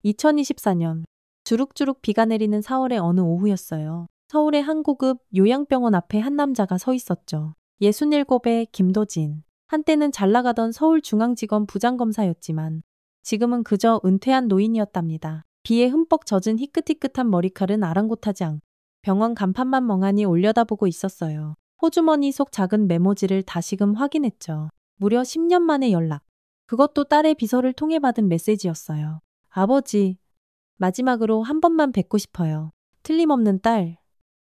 2024년 주룩주룩 비가 내리는 4월의 어느 오후였어요. 서울의 한 고급 요양병원 앞에 한 남자가 서 있었죠. 67의 김도진. 한때는 잘 나가던 서울중앙지검 부장검사였지만 지금은 그저 은퇴한 노인이었답니다. 비에 흠뻑 젖은 희끗희끗한 머리칼은 아랑곳하지 않고 병원 간판만 멍하니 올려다보고 있었어요. 호주머니 속 작은 메모지를 다시금 확인했죠. 무려 10년 만에 연락. 그것도 딸의 비서를 통해 받은 메시지였어요. 아버지, 마지막으로 한 번만 뵙고 싶어요. 틀림없는 딸.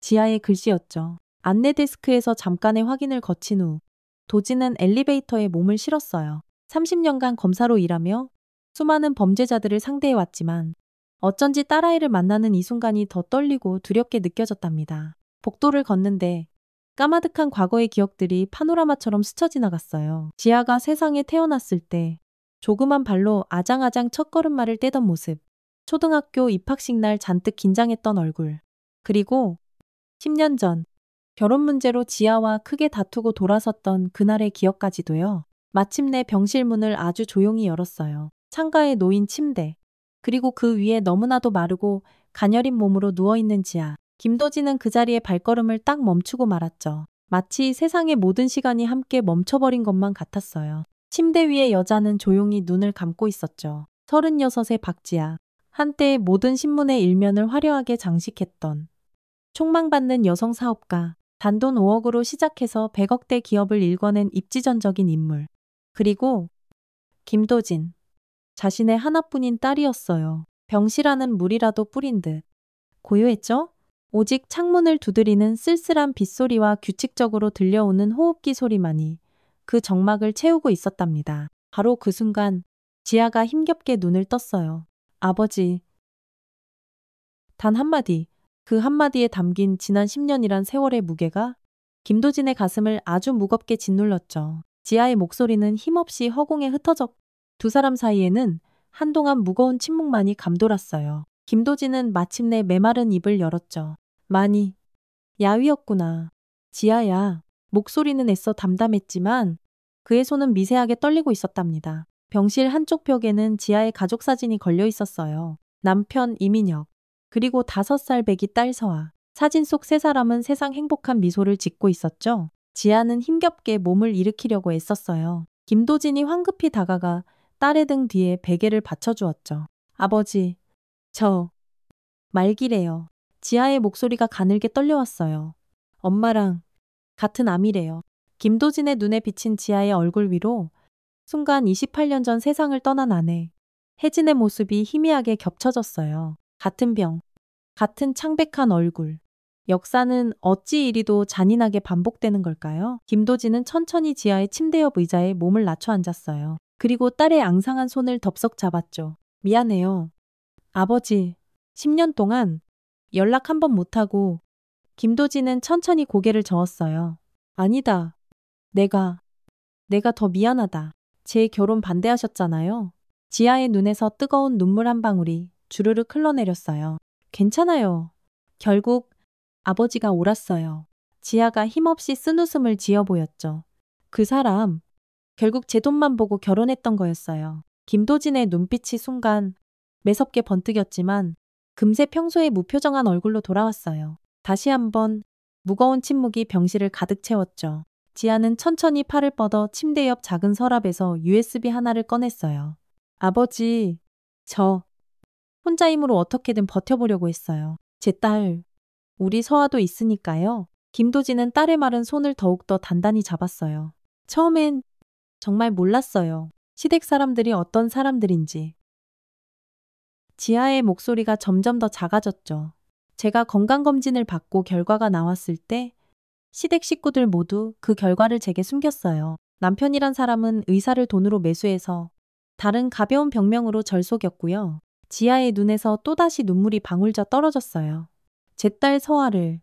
지아의 글씨였죠. 안내 데스크에서 잠깐의 확인을 거친 후 도진은 엘리베이터에 몸을 실었어요. 30년간 검사로 일하며 수많은 범죄자들을 상대해왔지만 어쩐지 딸아이를 만나는 이 순간이 더 떨리고 두렵게 느껴졌답니다. 복도를 걷는데 까마득한 과거의 기억들이 파노라마처럼 스쳐 지나갔어요. 지아가 세상에 태어났을 때 조그만 발로 아장아장 첫걸음마를 떼던 모습, 초등학교 입학식 날 잔뜩 긴장했던 얼굴, 그리고 10년 전 결혼 문제로 지아와 크게 다투고 돌아섰던 그날의 기억까지도요. 마침내 병실 문을 아주 조용히 열었어요. 창가에 놓인 침대, 그리고 그 위에 너무나도 마르고 가녀린 몸으로 누워있는 지아. 김도진은 그 자리에 발걸음을 딱 멈추고 말았죠. 마치 세상의 모든 시간이 함께 멈춰버린 것만 같았어요. 침대 위의 여자는 조용히 눈을 감고 있었죠. 36의 박지아. 한때 모든 신문의 일면을 화려하게 장식했던 촉망받는 여성 사업가. 단돈 5억으로 시작해서 100억대 기업을 일궈낸 입지전적인 인물. 그리고 김도진. 자신의 하나뿐인 딸이었어요. 병실안은 물이라도 뿌린 듯. 고요했죠? 오직 창문을 두드리는 쓸쓸한 빗소리와 규칙적으로 들려오는 호흡기 소리만이 그 정막을 채우고 있었답니다. 바로 그 순간 지아가 힘겹게 눈을 떴어요. 아버지. 단 한마디. 그 한마디에 담긴 지난 10년이란 세월의 무게가 김도진의 가슴을 아주 무겁게 짓눌렀죠. 지아의 목소리는 힘없이 허공에 흩어졌고 두 사람 사이에는 한동안 무거운 침묵만이 감돌았어요. 김도진은 마침내 메마른 입을 열었죠. 많이 야위었구나. 지아야. 목소리는 애써 담담했지만 그의 손은 미세하게 떨리고 있었답니다. 병실 한쪽 벽에는 지아의 가족 사진이 걸려 있었어요. 남편 이민혁, 그리고 5살 배기 딸 서아. 사진 속 세 사람은 세상 행복한 미소를 짓고 있었죠. 지아는 힘겹게 몸을 일으키려고 애썼어요. 김도진이 황급히 다가가 딸의 등 뒤에 베개를 받쳐주었죠. 아버지, 저 말기래요. 지아의 목소리가 가늘게 떨려왔어요. 엄마랑 같은 암이래요. 김도진의 눈에 비친 지아의 얼굴 위로 순간 28년 전 세상을 떠난 아내 혜진의 모습이 희미하게 겹쳐졌어요. 같은 병, 같은 창백한 얼굴. 역사는 어찌 이리도 잔인하게 반복되는 걸까요? 김도진은 천천히 지아의 침대 옆 의자에 몸을 낮춰 앉았어요. 그리고 딸의 앙상한 손을 덥석 잡았죠. 미안해요. 아버지, 10년 동안 연락 한 번 못하고. 김도진은 천천히 고개를 저었어요. 아니다. 내가 더 미안하다. 제 결혼 반대하셨잖아요. 지아의 눈에서 뜨거운 눈물 한 방울이 주르륵 흘러내렸어요. 괜찮아요. 결국 아버지가 옳았어요. 지아가 힘없이 쓴웃음을 지어 보였죠. 그 사람 결국 제 돈만 보고 결혼했던 거였어요. 김도진의 눈빛이 순간 매섭게 번뜩였지만 금세 평소의 무표정한 얼굴로 돌아왔어요. 다시 한번 무거운 침묵이 병실을 가득 채웠죠. 지아는 천천히 팔을 뻗어 침대 옆 작은 서랍에서 USB 하나를 꺼냈어요. 아버지, 저 혼자 힘으로 어떻게든 버텨보려고 했어요. 제 딸, 우리 서아도 있으니까요. 김도진은 딸의 마른 손을 더욱더 단단히 잡았어요. 처음엔 정말 몰랐어요. 시댁 사람들이 어떤 사람들인지. 지아의 목소리가 점점 더 작아졌죠. 제가 건강검진을 받고 결과가 나왔을 때 시댁 식구들 모두 그 결과를 제게 숨겼어요. 남편이란 사람은 의사를 돈으로 매수해서 다른 가벼운 병명으로 절 속였고요. 지아의 눈에서 또다시 눈물이 방울져 떨어졌어요. 제 딸 서아를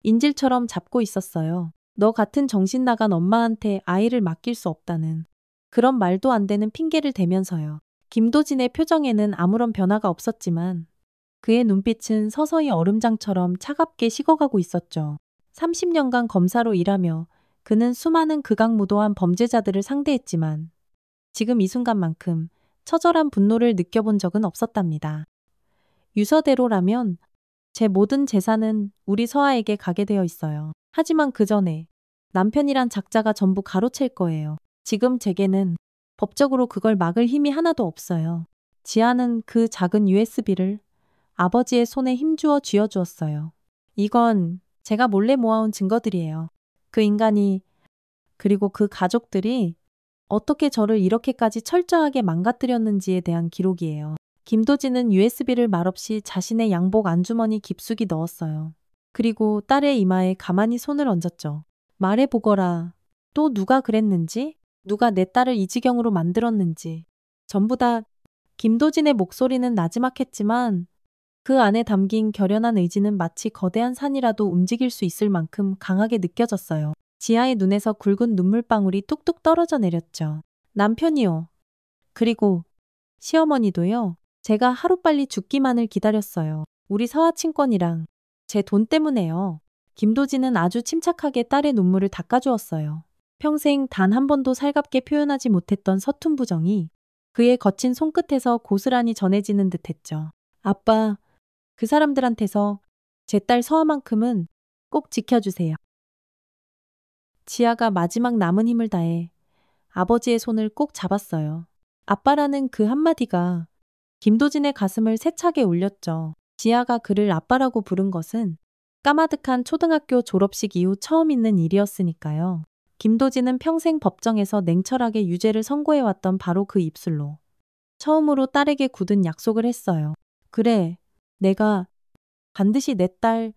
인질처럼 잡고 있었어요. 너 같은 정신 나간 엄마한테 아이를 맡길 수 없다는 그런 말도 안 되는 핑계를 대면서요. 김도진의 표정에는 아무런 변화가 없었지만 그의 눈빛은 서서히 얼음장처럼 차갑게 식어가고 있었죠. 30년간 검사로 일하며 그는 수많은 극악무도한 범죄자들을 상대했지만 지금 이 순간만큼 처절한 분노를 느껴본 적은 없었답니다. 유서대로라면 제 모든 재산은 우리 서아에게 가게 되어 있어요. 하지만 그 전에 남편이란 작자가 전부 가로챌 거예요. 지금 제게는 법적으로 그걸 막을 힘이 하나도 없어요. 지아는 그 작은 USB를 아버지의 손에 힘주어 쥐어주었어요. 이건 제가 몰래 모아온 증거들이에요. 그 인간이 그리고 그 가족들이 어떻게 저를 이렇게까지 철저하게 망가뜨렸는지에 대한 기록이에요. 김도진은 USB를 말없이 자신의 양복 안주머니 깊숙이 넣었어요. 그리고 딸의 이마에 가만히 손을 얹었죠. 말해보거라. 또 누가 그랬는지? 누가 내 딸을 이 지경으로 만들었는지. 전부 다 김도진의 목소리는 나지막했지만 그 안에 담긴 결연한 의지는 마치 거대한 산이라도 움직일 수 있을 만큼 강하게 느껴졌어요. 지아의 눈에서 굵은 눈물방울이 뚝뚝 떨어져 내렸죠. 남편이요. 그리고 시어머니도요. 제가 하루빨리 죽기만을 기다렸어요. 우리 서아친권이랑 제 돈 때문에요. 김도진은 아주 침착하게 딸의 눈물을 닦아주었어요. 평생 단 한 번도 살갑게 표현하지 못했던 서툰 부정이 그의 거친 손끝에서 고스란히 전해지는 듯했죠. 아빠, 그 사람들한테서 제 딸 서아만큼은 꼭 지켜주세요. 지아가 마지막 남은 힘을 다해 아버지의 손을 꼭 잡았어요. 아빠라는 그 한마디가 김도진의 가슴을 세차게 울렸죠. 지아가 그를 아빠라고 부른 것은 까마득한 초등학교 졸업식 이후 처음 있는 일이었으니까요. 김도진은 평생 법정에서 냉철하게 유죄를 선고해왔던 바로 그 입술로 처음으로 딸에게 굳은 약속을 했어요. 그래, 내가 반드시 내 딸,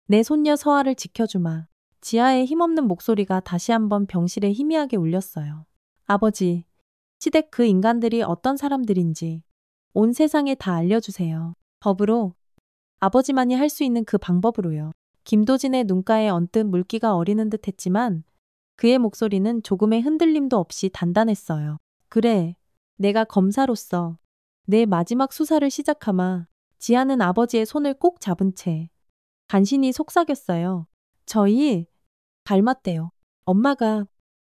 내 손녀 서아를 지켜주마. 지아의 힘없는 목소리가 다시 한번 병실에 희미하게 울렸어요. 아버지, 시댁 그 인간들이 어떤 사람들인지 온 세상에 다 알려주세요. 법으로, 아버지만이 할 수 있는 그 방법으로요. 김도진의 눈가에 언뜻 물기가 어리는 듯 했지만 그의 목소리는 조금의 흔들림도 없이 단단했어요. 그래, 내가 검사로서 내 마지막 수사를 시작하마. 지아는 아버지의 손을 꼭 잡은 채 간신히 속삭였어요. 저희 닮았대요. 엄마가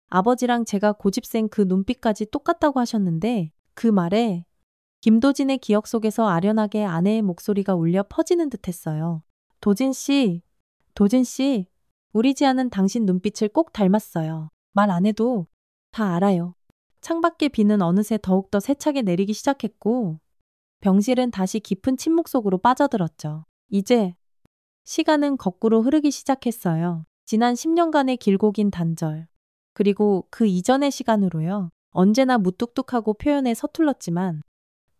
아버지랑 제가 고집센 그 눈빛까지 똑같다고 하셨는데 그 말에 김도진의 기억 속에서 아련하게 아내의 목소리가 울려 퍼지는 듯했어요. 도진 씨, 우리 지아는 당신 눈빛을 꼭 닮았어요. 말 안 해도 다 알아요. 창밖의 비는 어느새 더욱더 세차게 내리기 시작했고 병실은 다시 깊은 침묵 속으로 빠져들었죠. 이제 시간은 거꾸로 흐르기 시작했어요. 지난 10년간의 길고 긴 단절, 그리고 그 이전의 시간으로요. 언제나 무뚝뚝하고 표현에 서툴렀지만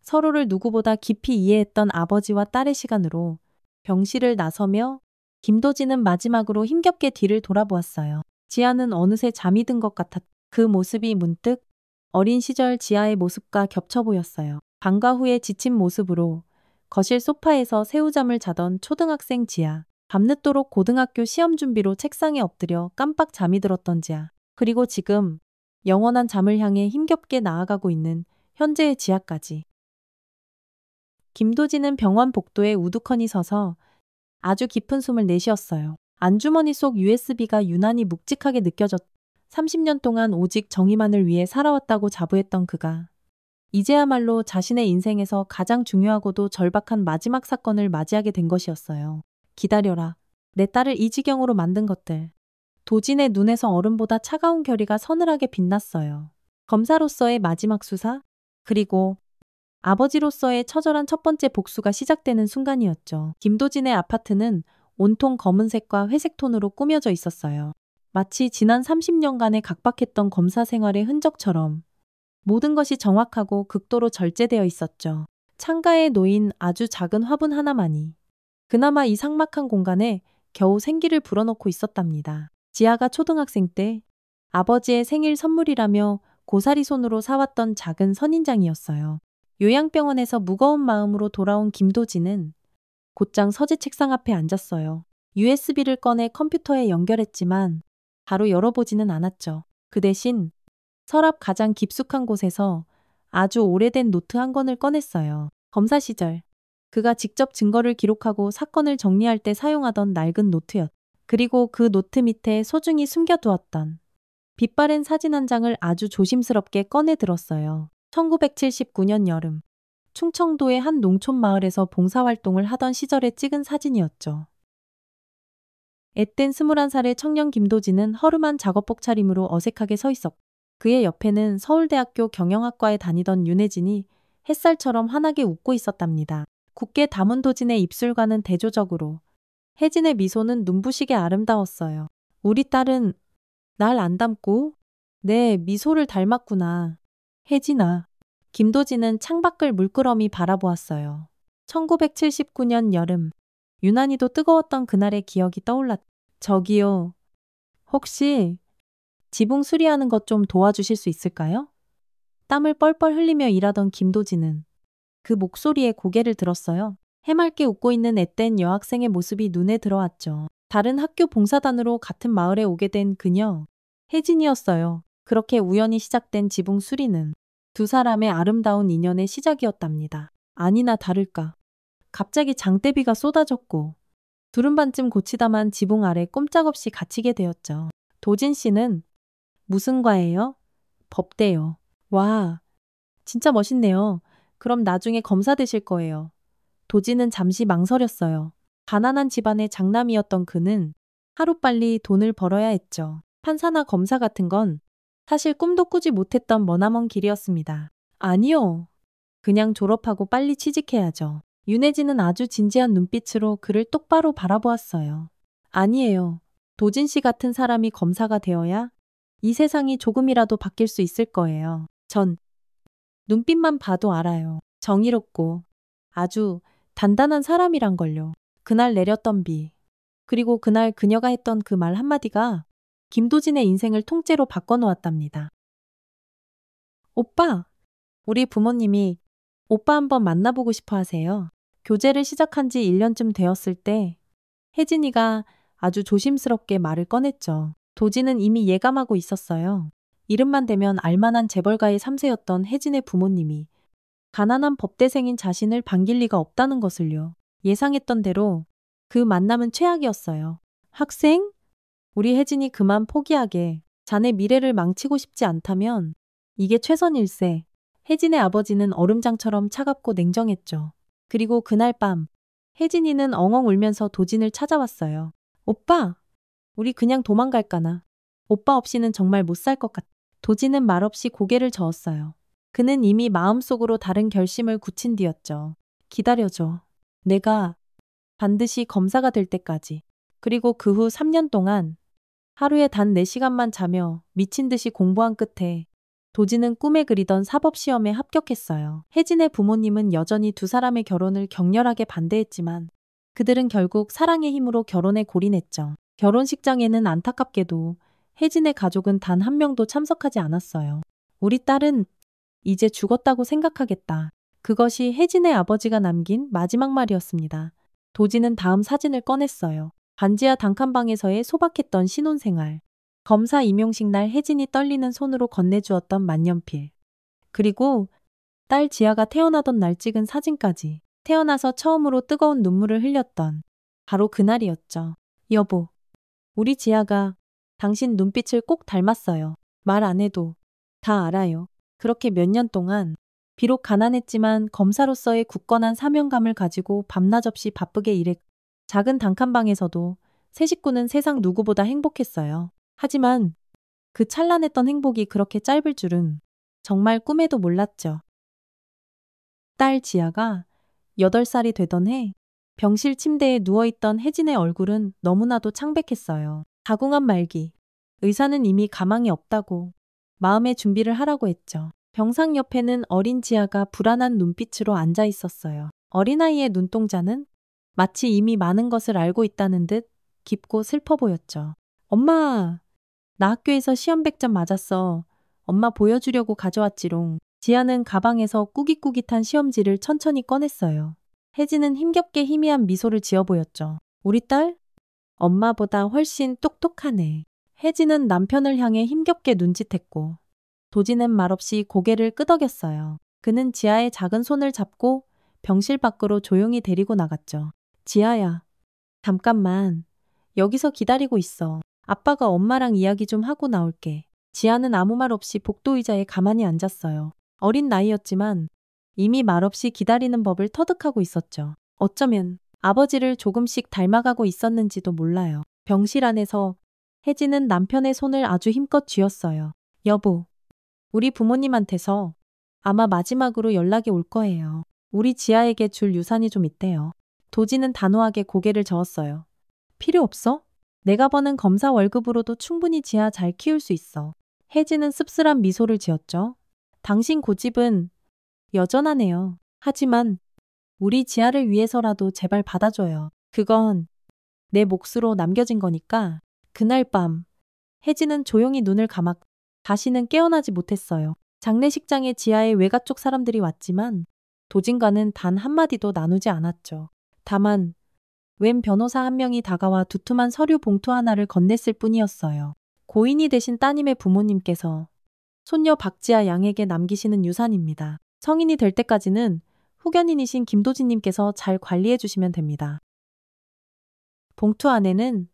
서로를 누구보다 깊이 이해했던 아버지와 딸의 시간으로 병실을 나서며 김도진은 마지막으로 힘겹게 뒤를 돌아보았어요. 지아는 어느새 잠이 든 것 같았. 그 모습이 문득 어린 시절 지아의 모습과 겹쳐 보였어요. 방과 후에 지친 모습으로 거실 소파에서 새우잠을 자던 초등학생 지아. 밤늦도록 고등학교 시험 준비로 책상에 엎드려 깜빡 잠이 들었던 지아. 그리고 지금 영원한 잠을 향해 힘겹게 나아가고 있는 현재의 지아까지. 김도진은 병원 복도에 우두커니 서서 아주 깊은 숨을 내쉬었어요. 안주머니 속 USB가 유난히 묵직하게 느껴졌. 30년 동안 오직 정의만을 위해 살아왔다고 자부했던 그가 이제야말로 자신의 인생에서 가장 중요하고도 절박한 마지막 사건을 맞이하게 된 것이었어요. 기다려라. 내 딸을 이 지경으로 만든 것들. 도진의 눈에서 얼음보다 차가운 결의가 서늘하게 빛났어요. 검사로서의 마지막 수사? 그리고 아버지로서의 처절한 첫 번째 복수가 시작되는 순간이었죠. 김도진의 아파트는 온통 검은색과 회색 톤으로 꾸며져 있었어요. 마치 지난 30년간의 각박했던 검사 생활의 흔적처럼 모든 것이 정확하고 극도로 절제되어 있었죠. 창가에 놓인 아주 작은 화분 하나만이 그나마 이 삭막한 공간에 겨우 생기를 불어넣고 있었답니다. 지아가 초등학생 때 아버지의 생일 선물이라며 고사리 손으로 사왔던 작은 선인장이었어요. 요양병원에서 무거운 마음으로 돌아온 김도진은 곧장 서재 책상 앞에 앉았어요. USB를 꺼내 컴퓨터에 연결했지만 바로 열어보지는 않았죠. 그 대신 서랍 가장 깊숙한 곳에서 아주 오래된 노트 한 권을 꺼냈어요. 검사 시절 그가 직접 증거를 기록하고 사건을 정리할 때 사용하던 낡은 노트였. 그리고 그 노트 밑에 소중히 숨겨두었던 빛바랜 사진 한 장을 아주 조심스럽게 꺼내 들었어요. 1979년 여름, 충청도의 한 농촌 마을에서 봉사활동을 하던 시절에 찍은 사진이었죠. 앳된 21살의 청년 김도진은 허름한 작업복 차림으로 어색하게 서 있었고 그의 옆에는 서울대학교 경영학과에 다니던 윤혜진이 햇살처럼 환하게 웃고 있었답니다. 굳게 담은 도진의 입술과는 대조적으로 혜진의 미소는 눈부시게 아름다웠어요. 우리 딸은 날 안 닮고 내 미소를 닮았구나. 혜진아. 김도진은 창밖을 물끄러미 바라보았어요. 1979년 여름, 유난히도 뜨거웠던 그날의 기억이 떠올랐. 저기요. 혹시 지붕 수리하는 것 좀 도와주실 수 있을까요? 땀을 뻘뻘 흘리며 일하던 김도진은 그 목소리에 고개를 들었어요. 해맑게 웃고 있는 앳된 여학생의 모습이 눈에 들어왔죠. 다른 학교 봉사단으로 같은 마을에 오게 된 그녀, 혜진이었어요. 그렇게 우연히 시작된 지붕 수리는 두 사람의 아름다운 인연의 시작이었답니다. 아니나 다를까. 갑자기 장대비가 쏟아졌고 둘은 반쯤 고치다만 지붕 아래 꼼짝없이 갇히게 되었죠. 도진 씨는 무슨 과예요? 법대요. 와, 진짜 멋있네요. 그럼 나중에 검사 되실 거예요. 도진은 잠시 망설였어요. 가난한 집안의 장남이었던 그는 하루빨리 돈을 벌어야 했죠. 판사나 검사 같은 건 사실 꿈도 꾸지 못했던 머나먼 길이었습니다. 아니요. 그냥 졸업하고 빨리 취직해야죠. 윤혜진은 아주 진지한 눈빛으로 그를 똑바로 바라보았어요. 아니에요. 도진 씨 같은 사람이 검사가 되어야 이 세상이 조금이라도 바뀔 수 있을 거예요. 전 눈빛만 봐도 알아요. 정의롭고 아주 단단한 사람이란 걸요. 그날 내렸던 비, 그리고 그날 그녀가 했던 그 말 한마디가 김도진의 인생을 통째로 바꿔놓았답니다. 오빠! 우리 부모님이 오빠 한번 만나보고 싶어 하세요. 교제를 시작한 지 1년쯤 되었을 때 혜진이가 아주 조심스럽게 말을 꺼냈죠. 도진은 이미 예감하고 있었어요. 이름만 대면 알만한 재벌가의 3세였던 혜진의 부모님이 가난한 법대생인 자신을 반길 리가 없다는 것을요. 예상했던 대로 그 만남은 최악이었어요. 학생? 우리 혜진이 그만 포기하게. 자네 미래를 망치고 싶지 않다면 이게 최선일세. 혜진의 아버지는 얼음장처럼 차갑고 냉정했죠. 그리고 그날 밤 혜진이는 엉엉 울면서 도진을 찾아왔어요. 오빠! 우리 그냥 도망갈까나. 오빠 없이는 정말 못 살 것 같아. 도진은 말없이 고개를 저었어요. 그는 이미 마음속으로 다른 결심을 굳힌 뒤였죠. 기다려줘. 내가 반드시 검사가 될 때까지. 그리고 그 후 3년 동안 하루에 단 4시간만 자며 미친 듯이 공부한 끝에 도진은 꿈에 그리던 사법시험에 합격했어요. 혜진의 부모님은 여전히 두 사람의 결혼을 격렬하게 반대했지만 그들은 결국 사랑의 힘으로 결혼에 골인했죠. 결혼식장에는 안타깝게도 혜진의 가족은 단 한 명도 참석하지 않았어요. 우리 딸은 이제 죽었다고 생각하겠다. 그것이 혜진의 아버지가 남긴 마지막 말이었습니다. 도진은 다음 사진을 꺼냈어요. 반지하 단칸방에서의 소박했던 신혼생활. 검사 임용식 날 혜진이 떨리는 손으로 건네주었던 만년필. 그리고 딸 지아가 태어나던 날 찍은 사진까지. 태어나서 처음으로 뜨거운 눈물을 흘렸던 바로 그날이었죠. 여보, 우리 지아가 당신 눈빛을 꼭 닮았어요. 말 안 해도 다 알아요. 그렇게 몇 년 동안 비록 가난했지만 검사로서의 굳건한 사명감을 가지고 밤낮 없이 바쁘게 일했고 작은 단칸방에서도 세 식구는 세상 누구보다 행복했어요. 하지만 그 찬란했던 행복이 그렇게 짧을 줄은 정말 꿈에도 몰랐죠. 딸 지아가 8살이 되던 해 병실 침대에 누워있던 혜진의 얼굴은 너무나도 창백했어요. 가궁한 말기. 의사는 이미 가망이 없다고 마음의 준비를 하라고 했죠. 병상 옆에는 어린 지아가 불안한 눈빛으로 앉아 있었어요. 어린아이의 눈동자는 마치 이미 많은 것을 알고 있다는 듯 깊고 슬퍼 보였죠. 엄마, 나 학교에서 시험 100점 맞았어. 엄마 보여주려고 가져왔지롱. 지아는 가방에서 꾸깃꾸깃한 시험지를 천천히 꺼냈어요. 혜진은 힘겹게 희미한 미소를 지어 보였죠. 우리 딸? 엄마보다 훨씬 똑똑하네. 혜진은 남편을 향해 힘겹게 눈짓했고 도진은 말없이 고개를 끄덕였어요. 그는 지아의 작은 손을 잡고 병실 밖으로 조용히 데리고 나갔죠. 지아야, 잠깐만. 여기서 기다리고 있어. 아빠가 엄마랑 이야기 좀 하고 나올게. 지아는 아무 말 없이 복도 의자에 가만히 앉았어요. 어린 나이였지만 이미 말없이 기다리는 법을 터득하고 있었죠. 어쩌면 아버지를 조금씩 닮아가고 있었는지도 몰라요. 병실 안에서 혜진은 남편의 손을 아주 힘껏 쥐었어요. 여보, 우리 부모님한테서 아마 마지막으로 연락이 올 거예요. 우리 지아에게 줄 유산이 좀 있대요. 도지는 단호하게 고개를 저었어요. 필요 없어? 내가 버는 검사 월급으로도 충분히 지아 잘 키울 수 있어. 혜진은 씁쓸한 미소를 지었죠. 당신 고집은 여전하네요. 하지만 우리 지아를 위해서라도 제발 받아줘요. 그건 내 몫으로 남겨진 거니까. 그날 밤 혜진은 조용히 눈을 감았고 다시는 깨어나지 못했어요. 장례식장에 지아의 외가 쪽 사람들이 왔지만 도진과는 단 한마디도 나누지 않았죠. 다만 웬 변호사 한 명이 다가와 두툼한 서류 봉투 하나를 건넸을 뿐이었어요. 고인이 되신 따님의 부모님께서 손녀 박지아 양에게 남기시는 유산입니다. 성인이 될 때까지는 후견인이신 김도진님께서 잘 관리해 주시면 됩니다. 봉투 안에는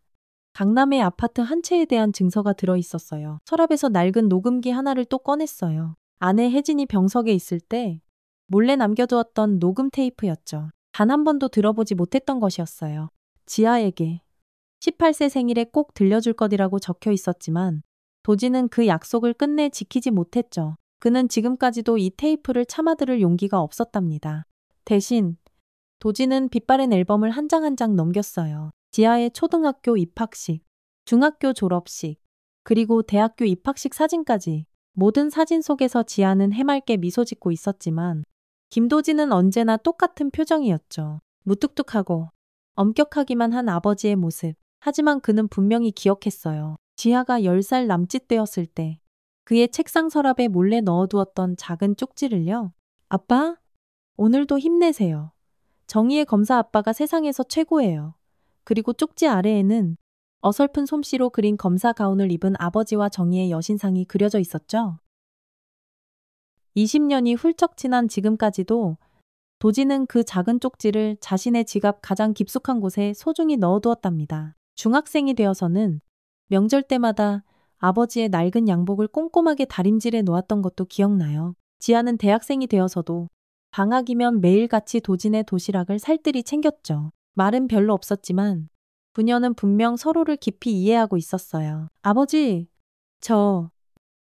강남의 아파트 한 채에 대한 증서가 들어 있었어요. 서랍에서 낡은 녹음기 하나를 또 꺼냈어요. 아내 혜진이 병석에 있을 때 몰래 남겨두었던 녹음 테이프였죠. 단 한 번도 들어보지 못했던 것이었어요. 지아에게 18세 생일에 꼭 들려줄 것이라고 적혀 있었지만 도지는 그 약속을 끝내 지키지 못했죠. 그는 지금까지도 이 테이프를 참아들을 용기가 없었답니다. 대신 도지는 빛바랜 앨범을 한 장 한 장 넘겼어요. 지아의 초등학교 입학식, 중학교 졸업식, 그리고 대학교 입학식 사진까지. 모든 사진 속에서 지아는 해맑게 미소 짓고 있었지만 김도진은 언제나 똑같은 표정이었죠. 무뚝뚝하고 엄격하기만 한 아버지의 모습. 하지만 그는 분명히 기억했어요. 지아가 10살 남짓 되었을 때 그의 책상 서랍에 몰래 넣어두었던 작은 쪽지를요. 아빠, 오늘도 힘내세요. 정의의 검사 아빠가 세상에서 최고예요. 그리고 쪽지 아래에는 어설픈 솜씨로 그린 검사 가운을 입은 아버지와 정의의 여신상이 그려져 있었죠. 20년이 훌쩍 지난 지금까지도 도지는 그 작은 쪽지를 자신의 지갑 가장 깊숙한 곳에 소중히 넣어두었답니다. 중학생이 되어서는 명절 때마다 아버지의 낡은 양복을 꼼꼼하게 다림질해 놓았던 것도 기억나요. 지아는 대학생이 되어서도 방학이면 매일같이 도진의 도시락을 살뜰히 챙겼죠. 말은 별로 없었지만 부녀는 분명 서로를 깊이 이해하고 있었어요. 아버지, 저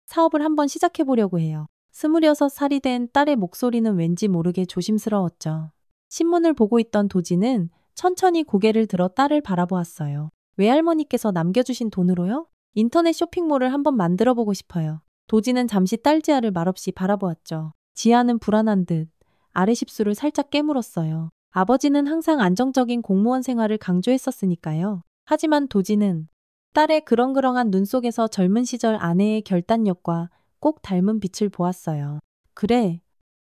사업을 한번 시작해보려고 해요. 26살이 된 딸의 목소리는 왠지 모르게 조심스러웠죠. 신문을 보고 있던 도지는 천천히 고개를 들어 딸을 바라보았어요. 외할머니께서 남겨주신 돈으로요? 인터넷 쇼핑몰을 한번 만들어보고 싶어요. 도지는 잠시 딸 지아를 말없이 바라보았죠. 지아는 불안한 듯 아래십술을 살짝 깨물었어요. 아버지는 항상 안정적인 공무원 생활을 강조했었으니까요. 하지만 도지는 딸의 그렁그렁한 눈 속에서 젊은 시절 아내의 결단력과 꼭 닮은 빛을 보았어요. 그래,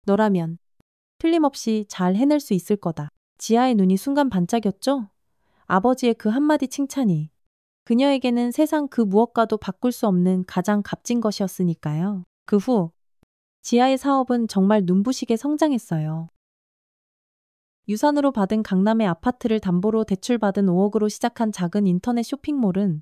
너라면 틀림없이 잘 해낼 수 있을 거다. 지아의 눈이 순간 반짝였죠? 아버지의 그 한마디 칭찬이 그녀에게는 세상 그 무엇과도 바꿀 수 없는 가장 값진 것이었으니까요. 그 후 지아의 사업은 정말 눈부시게 성장했어요. 유산으로 받은 강남의 아파트를 담보로 대출받은 5억으로 시작한 작은 인터넷 쇼핑몰은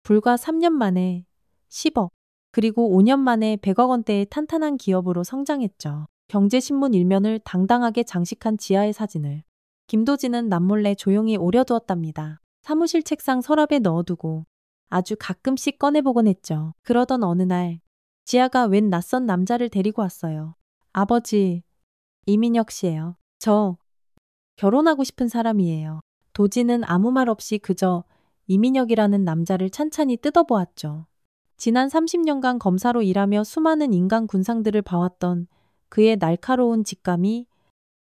불과 3년 만에 10억, 그리고 5년 만에 100억 원대의 탄탄한 기업으로 성장했죠. 경제신문 일면을 당당하게 장식한 지아의 사진을 김도진은 남몰래 조용히 오려두었답니다. 사무실 책상 서랍에 넣어두고 아주 가끔씩 꺼내보곤 했죠. 그러던 어느 날 지아가 웬 낯선 남자를 데리고 왔어요. 아버지, 이민혁 씨예요. 저 결혼하고 싶은 사람이에요. 도지는 아무 말 없이 그저 이민혁이라는 남자를 찬찬히 뜯어보았죠. 지난 30년간 검사로 일하며 수많은 인간 군상들을 봐왔던 그의 날카로운 직감이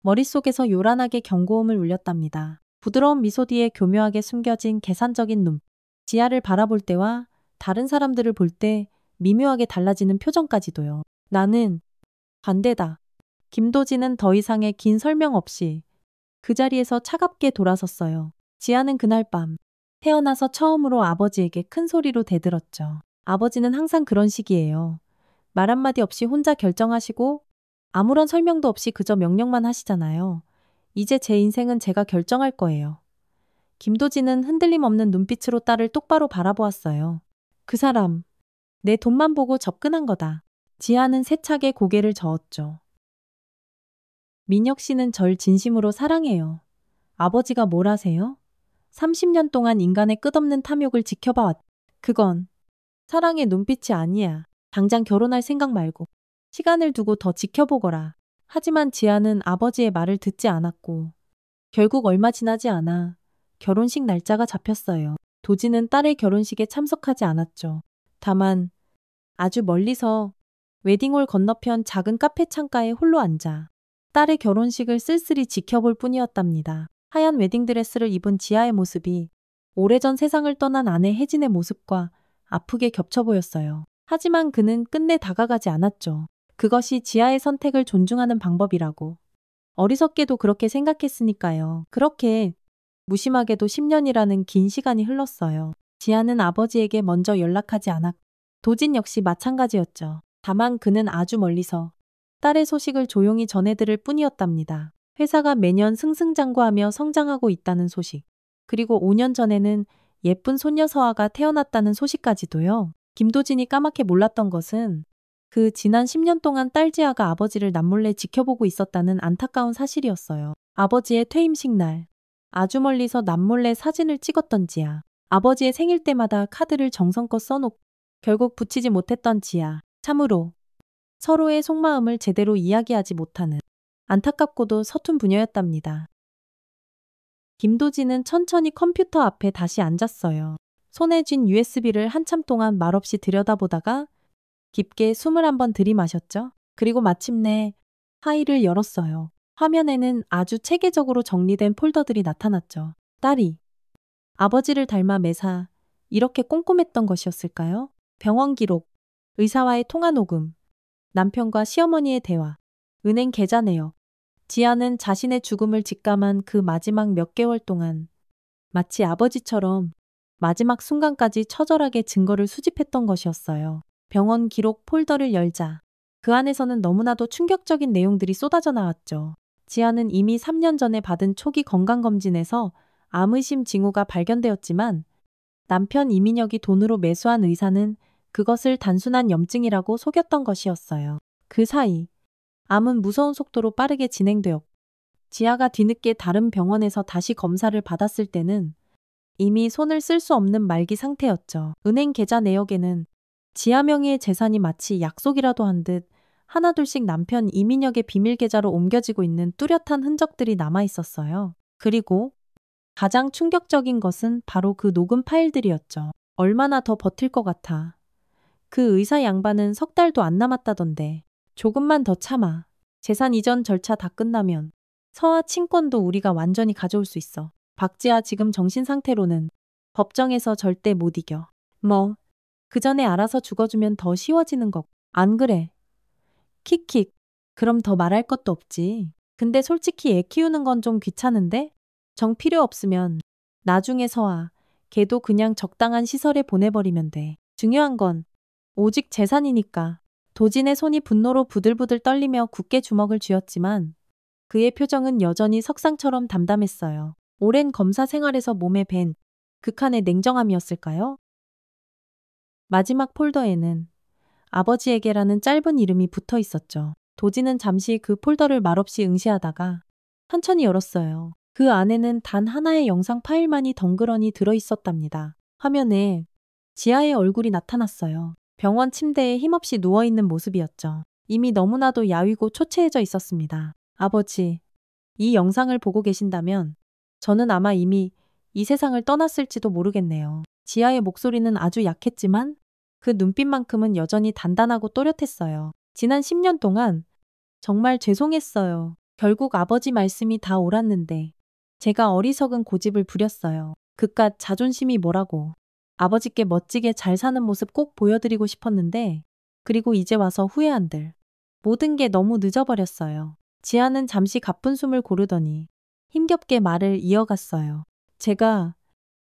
머릿속에서 요란하게 경고음을 울렸답니다. 부드러운 미소 뒤에 교묘하게 숨겨진 계산적인 눈. 지아를 바라볼 때와 다른 사람들을 볼 때 미묘하게 달라지는 표정까지도요. 나는 반대다. 김도진은 더 이상의 긴 설명 없이 그 자리에서 차갑게 돌아섰어요. 지아는 그날 밤 태어나서 처음으로 아버지에게 큰 소리로 대들었죠. 아버지는 항상 그런 식이에요. 말 한마디 없이 혼자 결정하시고 아무런 설명도 없이 그저 명령만 하시잖아요. 이제 제 인생은 제가 결정할 거예요. 김도진은 흔들림 없는 눈빛으로 딸을 똑바로 바라보았어요. 그 사람, 내 돈만 보고 접근한 거다. 지아는 세차게 고개를 저었죠. 민혁 씨는 절 진심으로 사랑해요. 아버지가 뭘 하세요? 30년 동안 인간의 끝없는 탐욕을 지켜봐왔. 그건 사랑의 눈빛이 아니야. 당장 결혼할 생각 말고 시간을 두고 더 지켜보거라. 하지만 지아는 아버지의 말을 듣지 않았고 결국 얼마 지나지 않아 결혼식 날짜가 잡혔어요. 도지는 딸의 결혼식에 참석하지 않았죠. 다만 아주 멀리서 웨딩홀 건너편 작은 카페 창가에 홀로 앉아 딸의 결혼식을 쓸쓸히 지켜볼 뿐이었답니다. 하얀 웨딩드레스를 입은 지아의 모습이 오래전 세상을 떠난 아내 혜진의 모습과 아프게 겹쳐 보였어요. 하지만 그는 끝내 다가가지 않았죠. 그것이 지아의 선택을 존중하는 방법이라고. 어리석게도 그렇게 생각했으니까요. 그렇게 무심하게도 10년이라는 긴 시간이 흘렀어요. 지아는 아버지에게 먼저 연락하지 않았고 도진 역시 마찬가지였죠. 다만 그는 아주 멀리서 딸의 소식을 조용히 전해들을 뿐이었답니다. 회사가 매년 승승장구하며 성장하고 있다는 소식. 그리고 5년 전에는 예쁜 손녀 서아가 태어났다는 소식까지도요. 김도진이 까맣게 몰랐던 것은 그 지난 10년 동안 딸 지아가 아버지를 남몰래 지켜보고 있었다는 안타까운 사실이었어요. 아버지의 퇴임식 날 아주 멀리서 남몰래 사진을 찍었던 지아. 아버지의 생일 때마다 카드를 정성껏 써놓고 결국 붙이지 못했던 지아. 참으로 서로의 속마음을 제대로 이야기하지 못하는 안타깝고도 서툰 부녀였답니다. 김도진은 천천히 컴퓨터 앞에 다시 앉았어요. 손에 쥔 USB를 한참 동안 말없이 들여다보다가 깊게 숨을 한번 들이마셨죠. 그리고 마침내 파일을 열었어요. 화면에는 아주 체계적으로 정리된 폴더들이 나타났죠. 딸이 아버지를 닮아 매사 이렇게 꼼꼼했던 것이었을까요? 병원 기록, 의사와의 통화 녹음, 남편과 시어머니의 대화, 은행 계좌 내역. 지아는 자신의 죽음을 직감한 그 마지막 몇 개월 동안 마치 아버지처럼 마지막 순간까지 처절하게 증거를 수집했던 것이었어요. 병원 기록 폴더를 열자 그 안에서는 너무나도 충격적인 내용들이 쏟아져 나왔죠. 지아는 이미 3년 전에 받은 초기 건강검진에서 암의심 징후가 발견되었지만 남편 이민혁이 돈으로 매수한 의사는 그것을 단순한 염증이라고 속였던 것이었어요. 그 사이 암은 무서운 속도로 빠르게 진행되었고 지아가 뒤늦게 다른 병원에서 다시 검사를 받았을 때는 이미 손을 쓸 수 없는 말기 상태였죠. 은행 계좌 내역에는 지아 명의의 재산이 마치 약속이라도 한 듯 하나둘씩 남편 이민혁의 비밀 계좌로 옮겨지고 있는 뚜렷한 흔적들이 남아 있었어요. 그리고 가장 충격적인 것은 바로 그 녹음 파일들이었죠. 얼마나 더 버틸 것 같아. 그 의사 양반은 3달도 안 남았다던데. 조금만 더 참아. 재산 이전 절차 다 끝나면 서아 친권도 우리가 완전히 가져올 수 있어. 박지아 지금 정신 상태로는 법정에서 절대 못 이겨. 뭐 그 전에 알아서 죽어주면 더 쉬워지는 거. 안 그래? 킥킥. 그럼 더 말할 것도 없지. 근데 솔직히 애 키우는 건 좀 귀찮은데? 정 필요 없으면 나중에 서아 걔도 그냥 적당한 시설에 보내버리면 돼. 중요한 건 오직 재산이니까. 도진의 손이 분노로 부들부들 떨리며 굳게 주먹을 쥐었지만 그의 표정은 여전히 석상처럼 담담했어요. 오랜 검사 생활에서 몸에 밴 극한의 냉정함이었을까요? 마지막 폴더에는 아버지에게라는 짧은 이름이 붙어 있었죠. 도진은 잠시 그 폴더를 말없이 응시하다가 천천히 열었어요. 그 안에는 단 하나의 영상 파일만이 덩그러니 들어 있었답니다. 화면에 지아의 얼굴이 나타났어요. 병원 침대에 힘없이 누워있는 모습이었죠. 이미 너무나도 야위고 초췌해져 있었습니다. 아버지, 이 영상을 보고 계신다면 저는 아마 이미 이 세상을 떠났을지도 모르겠네요. 지아의 목소리는 아주 약했지만 그 눈빛만큼은 여전히 단단하고 또렷했어요. 지난 10년 동안 정말 죄송했어요. 결국 아버지 말씀이 다 옳았는데 제가 어리석은 고집을 부렸어요. 그깟 자존심이 뭐라고. 아버지께 멋지게 잘 사는 모습 꼭 보여드리고 싶었는데 그리고 이제 와서 후회한들. 모든 게 너무 늦어버렸어요. 지아는 잠시 가쁜 숨을 고르더니 힘겹게 말을 이어갔어요. 제가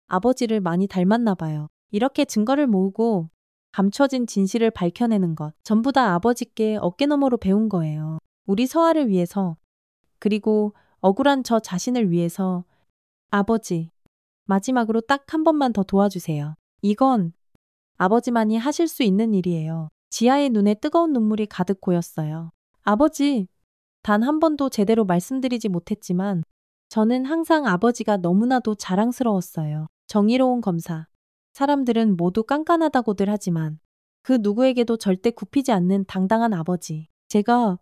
아버지를 많이 닮았나 봐요. 이렇게 증거를 모으고 감춰진 진실을 밝혀내는 것 전부 다 아버지께 어깨너머로 배운 거예요. 우리 서아를 위해서 그리고 억울한 저 자신을 위해서 아버지 마지막으로 딱 한 번만 더 도와주세요. 이건 아버지만이 하실 수 있는 일이에요. 지아의 눈에 뜨거운 눈물이 가득 고였어요. 아버지, 단 한 번도 제대로 말씀드리지 못했지만 저는 항상 아버지가 너무나도 자랑스러웠어요. 정의로운 검사. 사람들은 모두 깐깐하다고들 하지만 그 누구에게도 절대 굽히지 않는 당당한 아버지. 제가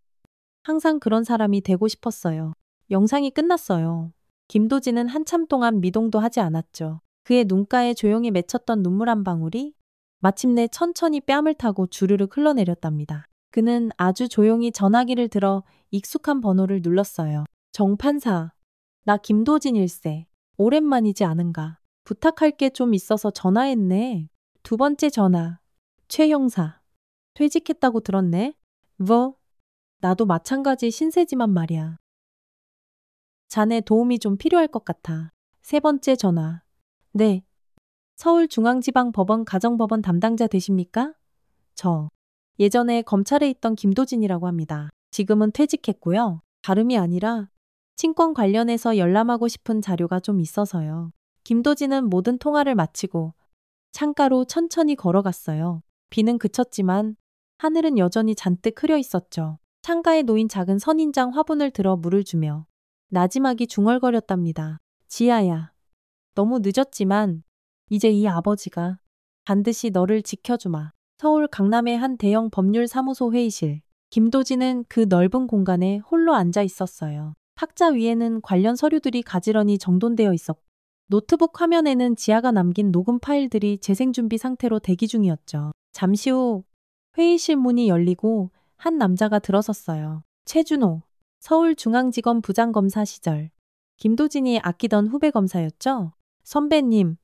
항상 그런 사람이 되고 싶었어요. 영상이 끝났어요. 김도진은 한참 동안 미동도 하지 않았죠. 그의 눈가에 조용히 맺혔던 눈물 한 방울이 마침내 천천히 뺨을 타고 주르륵 흘러내렸답니다. 그는 아주 조용히 전화기를 들어 익숙한 번호를 눌렀어요. 정 판사, 나 김도진 일세. 오랜만이지 않은가. 부탁할 게 좀 있어서 전화했네. 두 번째 전화. 최 형사. 퇴직했다고 들었네. 뭐? 나도 마찬가지 신세지만 말이야. 자네 도움이 좀 필요할 것 같아. 세 번째 전화. 네. 서울중앙지방법원 가정법원 담당자 되십니까? 저. 예전에 검찰에 있던 김도진이라고 합니다. 지금은 퇴직했고요. 다름이 아니라 친권 관련해서 열람하고 싶은 자료가 좀 있어서요. 김도진은 모든 통화를 마치고 창가로 천천히 걸어갔어요. 비는 그쳤지만 하늘은 여전히 잔뜩 흐려 있었죠. 창가에 놓인 작은 선인장 화분을 들어 물을 주며 나지막이 중얼거렸답니다. 지아야, 너무 늦었지만 이제 이 아버지가 반드시 너를 지켜주마. 서울 강남의 한 대형 법률사무소 회의실. 김도진은 그 넓은 공간에 홀로 앉아 있었어요. 탁자 위에는 관련 서류들이 가지런히 정돈되어 있었고 노트북 화면에는 지아가 남긴 녹음 파일들이 재생준비 상태로 대기 중이었죠. 잠시 후 회의실 문이 열리고 한 남자가 들어섰어요. 최준호, 서울중앙지검 부장검사 시절 김도진이 아끼던 후배 검사였죠? 선배님,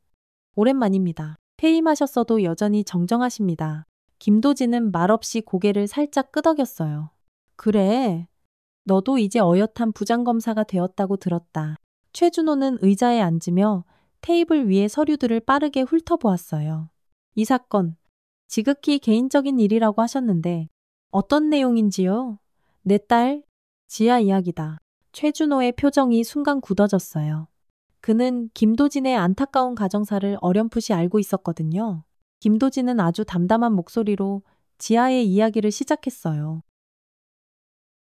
오랜만입니다. 퇴임하셨어도 여전히 정정하십니다. 김도진은 말없이 고개를 살짝 끄덕였어요. 그래, 너도 이제 어엿한 부장검사가 되었다고 들었다. 최준호는 의자에 앉으며 테이블 위의 서류들을 빠르게 훑어보았어요. 이 사건, 지극히 개인적인 일이라고 하셨는데 어떤 내용인지요? 내 딸, 지아 이야기다. 최준호의 표정이 순간 굳어졌어요. 그는 김도진의 안타까운 가정사를 어렴풋이 알고 있었거든요. 김도진은 아주 담담한 목소리로 지아의 이야기를 시작했어요.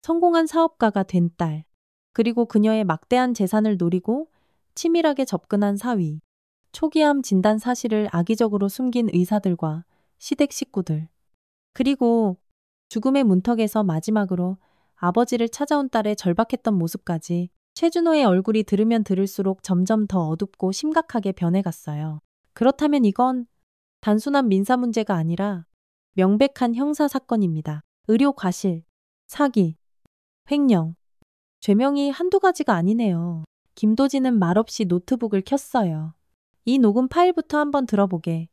성공한 사업가가 된 딸, 그리고 그녀의 막대한 재산을 노리고 치밀하게 접근한 사위, 초기암 진단 사실을 악의적으로 숨긴 의사들과 시댁 식구들, 그리고 죽음의 문턱에서 마지막으로 아버지를 찾아온 딸의 절박했던 모습까지 최준호의 얼굴이 들으면 들을수록 점점 더 어둡고 심각하게 변해갔어요. 그렇다면 이건 단순한 민사 문제가 아니라 명백한 형사 사건입니다. 의료 과실, 사기, 횡령, 죄명이 한두 가지가 아니네요. 김도진은 말없이 노트북을 켰어요. 이 녹음 파일부터 한번 들어보게.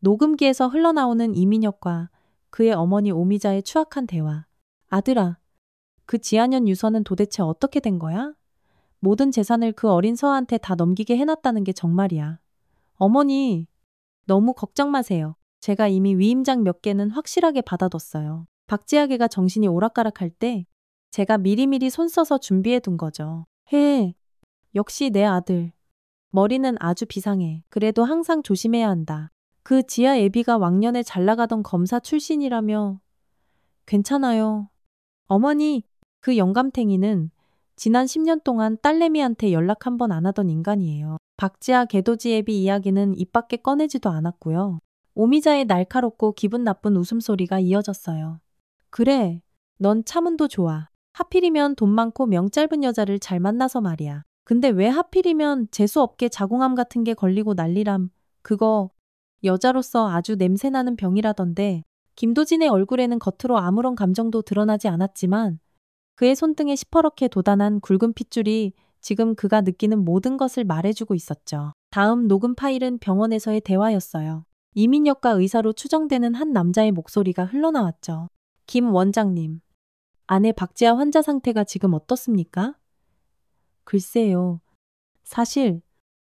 녹음기에서 흘러나오는 이민혁과 그의 어머니 오미자의 추악한 대화. 아들아, 그 지한현 유서는 도대체 어떻게 된 거야? 모든 재산을 그 어린 서아한테 다 넘기게 해놨다는 게 정말이야. 어머니, 너무 걱정 마세요. 제가 이미 위임장 몇 개는 확실하게 받아뒀어요. 박지하게가 정신이 오락가락할 때 제가 미리미리 손 써서 준비해 둔 거죠. 역시 내 아들. 머리는 아주 비상해. 그래도 항상 조심해야 한다. 그 지아 애비가 왕년에 잘 나가던 검사 출신이라며. 괜찮아요. 어머니, 그 영감탱이는 지난 10년 동안 딸내미한테 연락 한 번 안 하던 인간이에요. 박지아 개도지 애비 이야기는 입 밖에 꺼내지도 않았고요. 오미자의 날카롭고 기분 나쁜 웃음소리가 이어졌어요. 그래, 넌 참은도 좋아. 하필이면 돈 많고 명 짧은 여자를 잘 만나서 말이야. 근데 왜 하필이면 재수없게 자궁암 같은 게 걸리고 난리람. 그거 여자로서 아주 냄새나는 병이라던데. 김도진의 얼굴에는 겉으로 아무런 감정도 드러나지 않았지만 그의 손등에 시퍼렇게 돋아난 굵은 핏줄이 지금 그가 느끼는 모든 것을 말해주고 있었죠. 다음 녹음 파일은 병원에서의 대화였어요. 이민혁과 의사로 추정되는 한 남자의 목소리가 흘러나왔죠. 김 원장님, 아내 박지아 환자 상태가 지금 어떻습니까? 글쎄요. 사실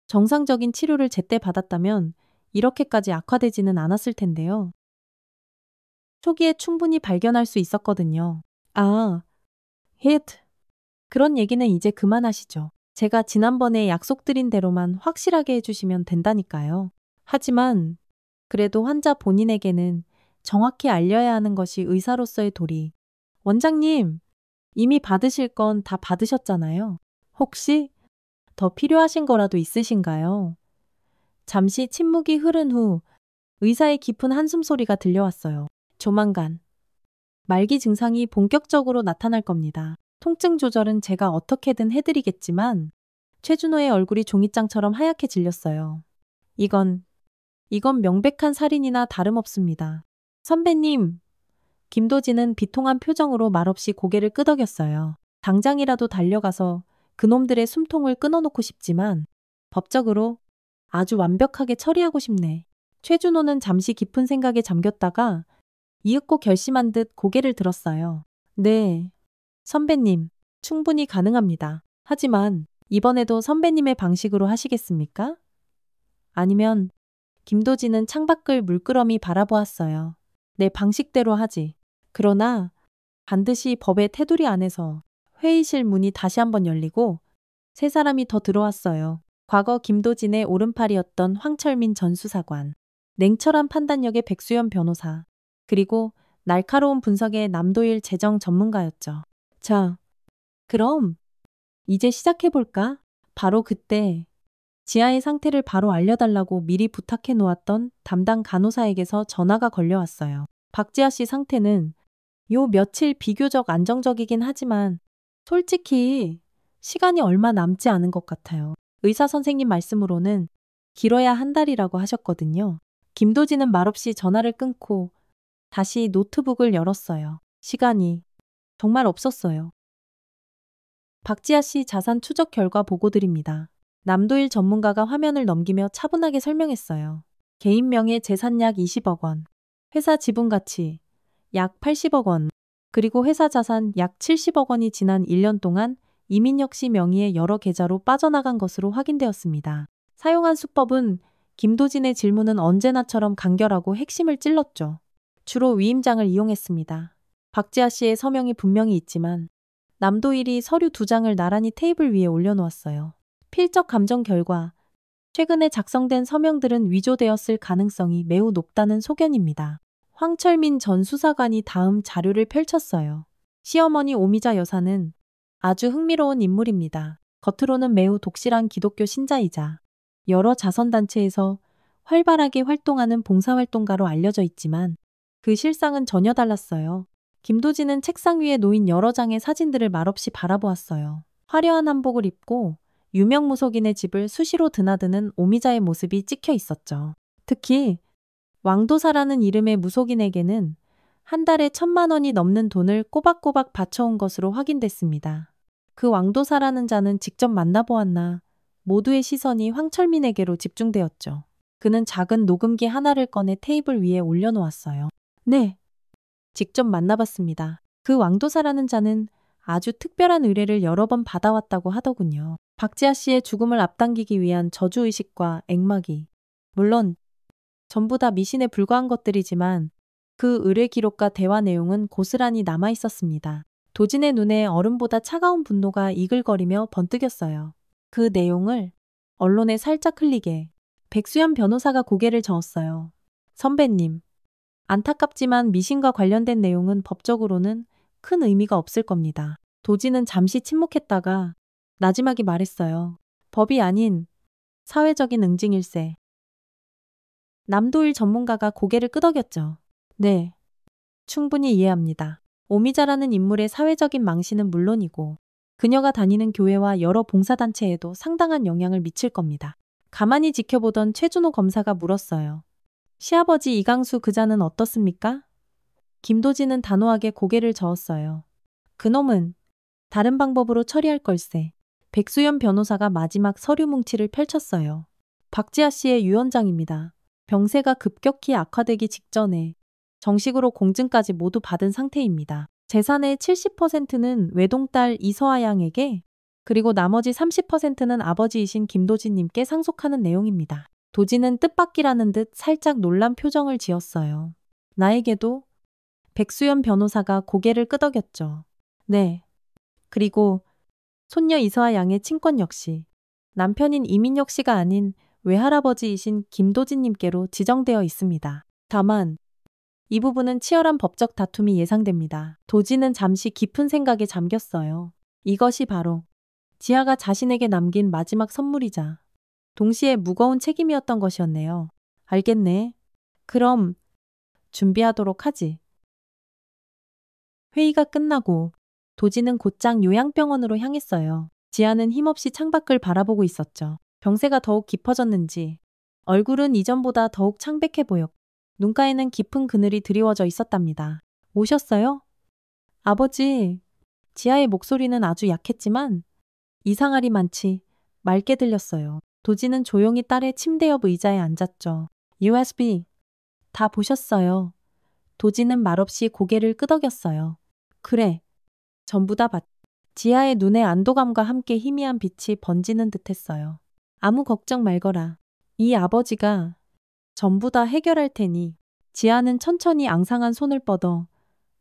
정상적인 치료를 제때 받았다면 이렇게까지 악화되지는 않았을 텐데요. 초기에 충분히 발견할 수 있었거든요. 아, 히트. 그런 얘기는 이제 그만하시죠. 제가 지난번에 약속드린 대로만 확실하게 해주시면 된다니까요. 하지만 그래도 환자 본인에게는 정확히 알려야 하는 것이 의사로서의 도리. 원장님, 이미 받으실 건 다 받으셨잖아요. 혹시 더 필요하신 거라도 있으신가요? 잠시 침묵이 흐른 후 의사의 깊은 한숨 소리가 들려왔어요. 조만간 말기 증상이 본격적으로 나타날 겁니다. 통증 조절은 제가 어떻게든 해드리겠지만 최준호의 얼굴이 종이장처럼 하얗게 질렸어요. 이건 명백한 살인이나 다름없습니다. 선배님, 김도진은 비통한 표정으로 말없이 고개를 끄덕였어요. 당장이라도 달려가서 그놈들의 숨통을 끊어놓고 싶지만 법적으로 아주 완벽하게 처리하고 싶네. 최준호는 잠시 깊은 생각에 잠겼다가 이윽고 결심한 듯 고개를 들었어요. 네, 선배님, 충분히 가능합니다. 하지만 이번에도 선배님의 방식으로 하시겠습니까? 아니면 김도진은 창밖을 물끄러미 바라보았어요. 내 방식대로 하지. 그러나 반드시 법의 테두리 안에서. 회의실 문이 다시 한번 열리고 세 사람이 더 들어왔어요. 과거 김도진의 오른팔이었던 황철민 전 수사관, 냉철한 판단력의 백수연 변호사, 그리고 날카로운 분석의 남도일 재정 전문가였죠. 자, 그럼 이제 시작해볼까? 바로 그때 지아의 상태를 바로 알려달라고 미리 부탁해 놓았던 담당 간호사에게서 전화가 걸려왔어요. 박지아 씨 상태는 요 며칠 비교적 안정적이긴 하지만 솔직히 시간이 얼마 남지 않은 것 같아요. 의사 선생님 말씀으로는 길어야 한 달이라고 하셨거든요. 김도진은 말없이 전화를 끊고 다시 노트북을 열었어요. 시간이 정말 없었어요. 박지아 씨 자산 추적 결과 보고드립니다. 남도일 전문가가 화면을 넘기며 차분하게 설명했어요. 개인 명의 재산 약 20억 원, 회사 지분 가치 약 80억 원, 그리고 회사 자산 약 70억 원이 지난 1년 동안 이민혁 씨 명의의 여러 계좌로 빠져나간 것으로 확인되었습니다. 사용한 수법은 김도진의 질문은 언제나처럼 간결하고 핵심을 찔렀죠. 주로 위임장을 이용했습니다. 박지아 씨의 서명이 분명히 있지만 남도일이 서류 2장을 나란히 테이블 위에 올려놓았어요. 필적 감정 결과 최근에 작성된 서명들은 위조되었을 가능성이 매우 높다는 소견입니다. 황철민 전 수사관이 다음 자료를 펼쳤어요. 시어머니 오미자 여사는 아주 흥미로운 인물입니다. 겉으로는 매우 독실한 기독교 신자이자 여러 자선단체에서 활발하게 활동하는 봉사활동가로 알려져 있지만 그 실상은 전혀 달랐어요. 김도진은 책상 위에 놓인 여러 장의 사진들을 말없이 바라보았어요. 화려한 한복을 입고 유명 무속인의 집을 수시로 드나드는 오미자의 모습이 찍혀 있었죠. 특히 왕도사라는 이름의 무속인에게는 한 달에 1,000만 원이 넘는 돈을 꼬박꼬박 바쳐온 것으로 확인됐습니다. 그 왕도사라는 자는 직접 만나보았나 모두의 시선이 황철민에게로 집중되었죠. 그는 작은 녹음기 하나를 꺼내 테이블 위에 올려놓았어요. 네, 직접 만나봤습니다. 그 왕도사라는 자는 아주 특별한 의뢰를 여러 번 받아왔다고 하더군요. 박지아 씨의 죽음을 앞당기기 위한 저주의식과 액막이 물론 전부 다 미신에 불과한 것들이지만 그 의뢰 기록과 대화 내용은 고스란히 남아 있었습니다. 도진의 눈에 얼음보다 차가운 분노가 이글거리며 번뜩였어요. 그 내용을 언론에 살짝 흘리게 백수연 변호사가 고개를 저었어요. 선배님, 안타깝지만 미신과 관련된 내용은 법적으로는 큰 의미가 없을 겁니다. 도진은 잠시 침묵했다가 나지막이 말했어요. 법이 아닌 사회적인 응징일세. 남도일 전문가가 고개를 끄덕였죠. 네, 충분히 이해합니다. 오미자라는 인물의 사회적인 망신은 물론이고 그녀가 다니는 교회와 여러 봉사단체에도 상당한 영향을 미칠 겁니다. 가만히 지켜보던 최준호 검사가 물었어요. 시아버지 이강수 그자는 어떻습니까? 김도진은 단호하게 고개를 저었어요. 그놈은 다른 방법으로 처리할 걸세. 백수연 변호사가 마지막 서류 뭉치를 펼쳤어요. 박지아 씨의 유언장입니다. 병세가 급격히 악화되기 직전에 정식으로 공증까지 모두 받은 상태입니다. 재산의 70%는 외동딸 이서아 양에게 그리고 나머지 30%는 아버지이신 김도진님께 상속하는 내용입니다. 도진은 뜻밖이라는 듯 살짝 놀란 표정을 지었어요. 나에게도? 백수연 변호사가 고개를 끄덕였죠. 네. 그리고 손녀 이서아 양의 친권 역시 남편인 이민혁 씨가 아닌 외할아버지이신 김도진님께로 지정되어 있습니다. 다만 이 부분은 치열한 법적 다툼이 예상됩니다. 도지는 잠시 깊은 생각에 잠겼어요. 이것이 바로 지아가 자신에게 남긴 마지막 선물이자 동시에 무거운 책임이었던 것이었네요. 알겠네. 그럼 준비하도록 하지. 회의가 끝나고 도지는 곧장 요양병원으로 향했어요. 지아는 힘없이 창밖을 바라보고 있었죠. 병세가 더욱 깊어졌는지 얼굴은 이전보다 더욱 창백해 보였고 눈가에는 깊은 그늘이 드리워져 있었답니다. 오셨어요? 아버지. 지아의 목소리는 아주 약했지만 이상하리만치 맑게 들렸어요. 도지는 조용히 딸의 침대 옆 의자에 앉았죠. USB. 다 보셨어요. 도지는 말없이 고개를 끄덕였어요. 그래. 전부 다 봤. 지아의 눈에 안도감과 함께 희미한 빛이 번지는 듯했어요. 아무 걱정 말거라. 이 아버지가 전부 다 해결할 테니. 지아는 천천히 앙상한 손을 뻗어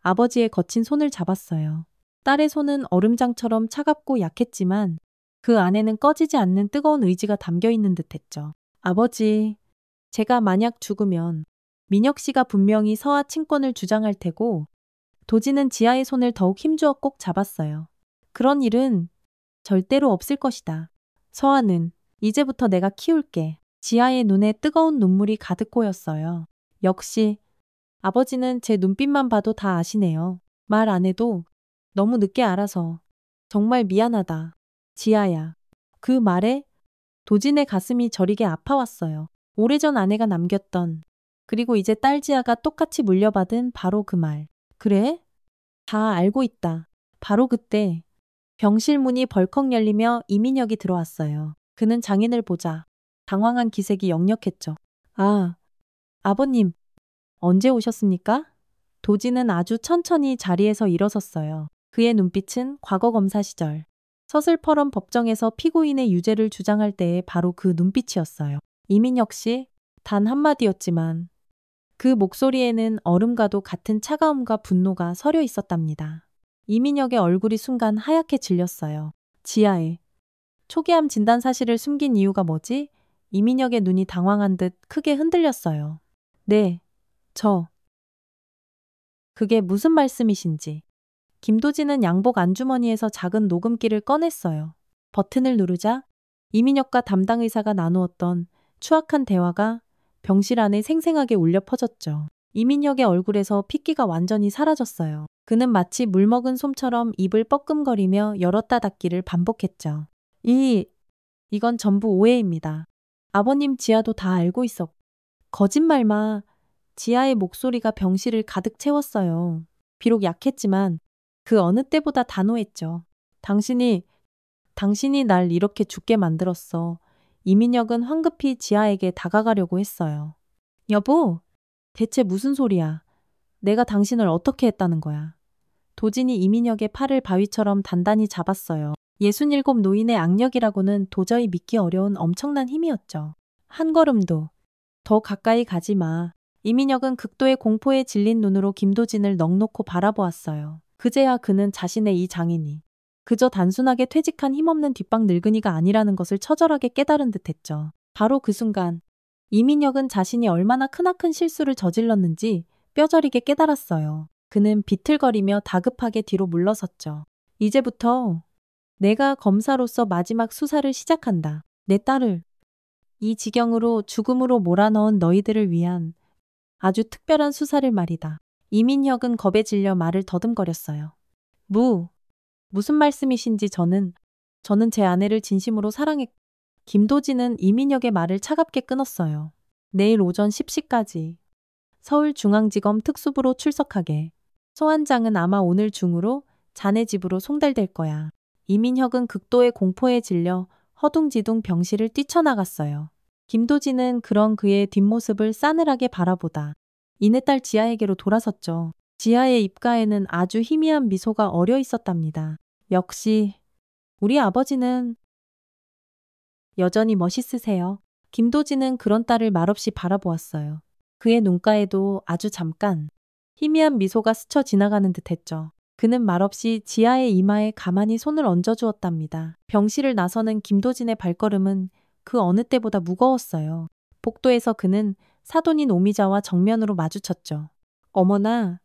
아버지의 거친 손을 잡았어요. 딸의 손은 얼음장처럼 차갑고 약했지만 그 안에는 꺼지지 않는 뜨거운 의지가 담겨 있는 듯했죠. 아버지, 제가 만약 죽으면 민혁 씨가 분명히 서아 친권을 주장할 테고 도지는 지아의 손을 더욱 힘주어 꼭 잡았어요. 그런 일은 절대로 없을 것이다. 서아는 이제부터 내가 키울게. 지아의 눈에 뜨거운 눈물이 가득 고였어요. 역시 아버지는 제 눈빛만 봐도 다 아시네요. 말 안 해도 너무 늦게 알아서 정말 미안하다. 지아야. 그 말에 도진의 가슴이 저리게 아파왔어요. 오래전 아내가 남겼던 그리고 이제 딸 지아가 똑같이 물려받은 바로 그 말. 그래? 다 알고 있다. 바로 그때 병실 문이 벌컥 열리며 이민혁이 들어왔어요. 그는 장인을 보자 당황한 기색이 역력했죠. 아, 아버님, 언제 오셨습니까? 도지는 아주 천천히 자리에서 일어섰어요. 그의 눈빛은 과거 검사 시절 서슬퍼런 법정에서 피고인의 유죄를 주장할 때의 바로 그 눈빛이었어요. 이민혁 씨, 단 한마디였지만 그 목소리에는 얼음과도 같은 차가움과 분노가 서려 있었답니다. 이민혁의 얼굴이 순간 하얗게 질렸어요. 지아의 초기암 진단 사실을 숨긴 이유가 뭐지? 이민혁의 눈이 당황한 듯 크게 흔들렸어요. 네, 그게 무슨 말씀이신지. 김도진은 양복 안주머니에서 작은 녹음기를 꺼냈어요. 버튼을 누르자 이민혁과 담당 의사가 나누었던 추악한 대화가 병실 안에 생생하게 울려 퍼졌죠. 이민혁의 얼굴에서 핏기가 완전히 사라졌어요. 그는 마치 물먹은 솜처럼 입을 뻐끔거리며 열었다 닫기를 반복했죠. 이건 전부 오해입니다. 아버님 지아도 다 알고 있었고. 거짓말 마. 지아의 목소리가 병실을 가득 채웠어요. 비록 약했지만 그 어느 때보다 단호했죠. 당신이 날 이렇게 죽게 만들었어. 이민혁은 황급히 지아에게 다가가려고 했어요. 여보, 대체 무슨 소리야? 내가 당신을 어떻게 했다는 거야? 도진이 이민혁의 팔을 바위처럼 단단히 잡았어요. 67 노인의 악력이라고는 도저히 믿기 어려운 엄청난 힘이었죠. 한 걸음도 더 가까이 가지 마. 이민혁은 극도의 공포에 질린 눈으로 김도진을 넋놓고 바라보았어요. 그제야 그는 자신의 이 장인이 그저 단순하게 퇴직한 힘없는 뒷방 늙은이가 아니라는 것을 처절하게 깨달은 듯했죠. 바로 그 순간 이민혁은 자신이 얼마나 크나큰 실수를 저질렀는지 뼈저리게 깨달았어요. 그는 비틀거리며 다급하게 뒤로 물러섰죠. 이제부터 내가 검사로서 마지막 수사를 시작한다. 내 딸을 이 지경으로 죽음으로 몰아넣은 너희들을 위한 아주 특별한 수사를 말이다. 이민혁은 겁에 질려 말을 더듬거렸어요. 무슨 말씀이신지 저는 제 아내를 진심으로 사랑했고. 김도진은 이민혁의 말을 차갑게 끊었어요. 내일 오전 10시까지 서울중앙지검 특수부로 출석하게. 소환장은 아마 오늘 중으로 자네 집으로 송달될 거야. 이민혁은 극도의 공포에 질려 허둥지둥 병실을 뛰쳐나갔어요. 김도진은 그런 그의 뒷모습을 싸늘하게 바라보다 이내 딸 지아에게로 돌아섰죠. 지아의 입가에는 아주 희미한 미소가 어려 있었답니다. 역시 우리 아버지는 여전히 멋있으세요. 김도진은 그런 딸을 말없이 바라보았어요. 그의 눈가에도 아주 잠깐 희미한 미소가 스쳐 지나가는 듯했죠. 그는 말없이 지아의 이마에 가만히 손을 얹어주었답니다. 병실을 나서는 김도진의 발걸음은 그 어느 때보다 무거웠어요. 복도에서 그는 사돈인 오미자와 정면으로 마주쳤죠. 어머나,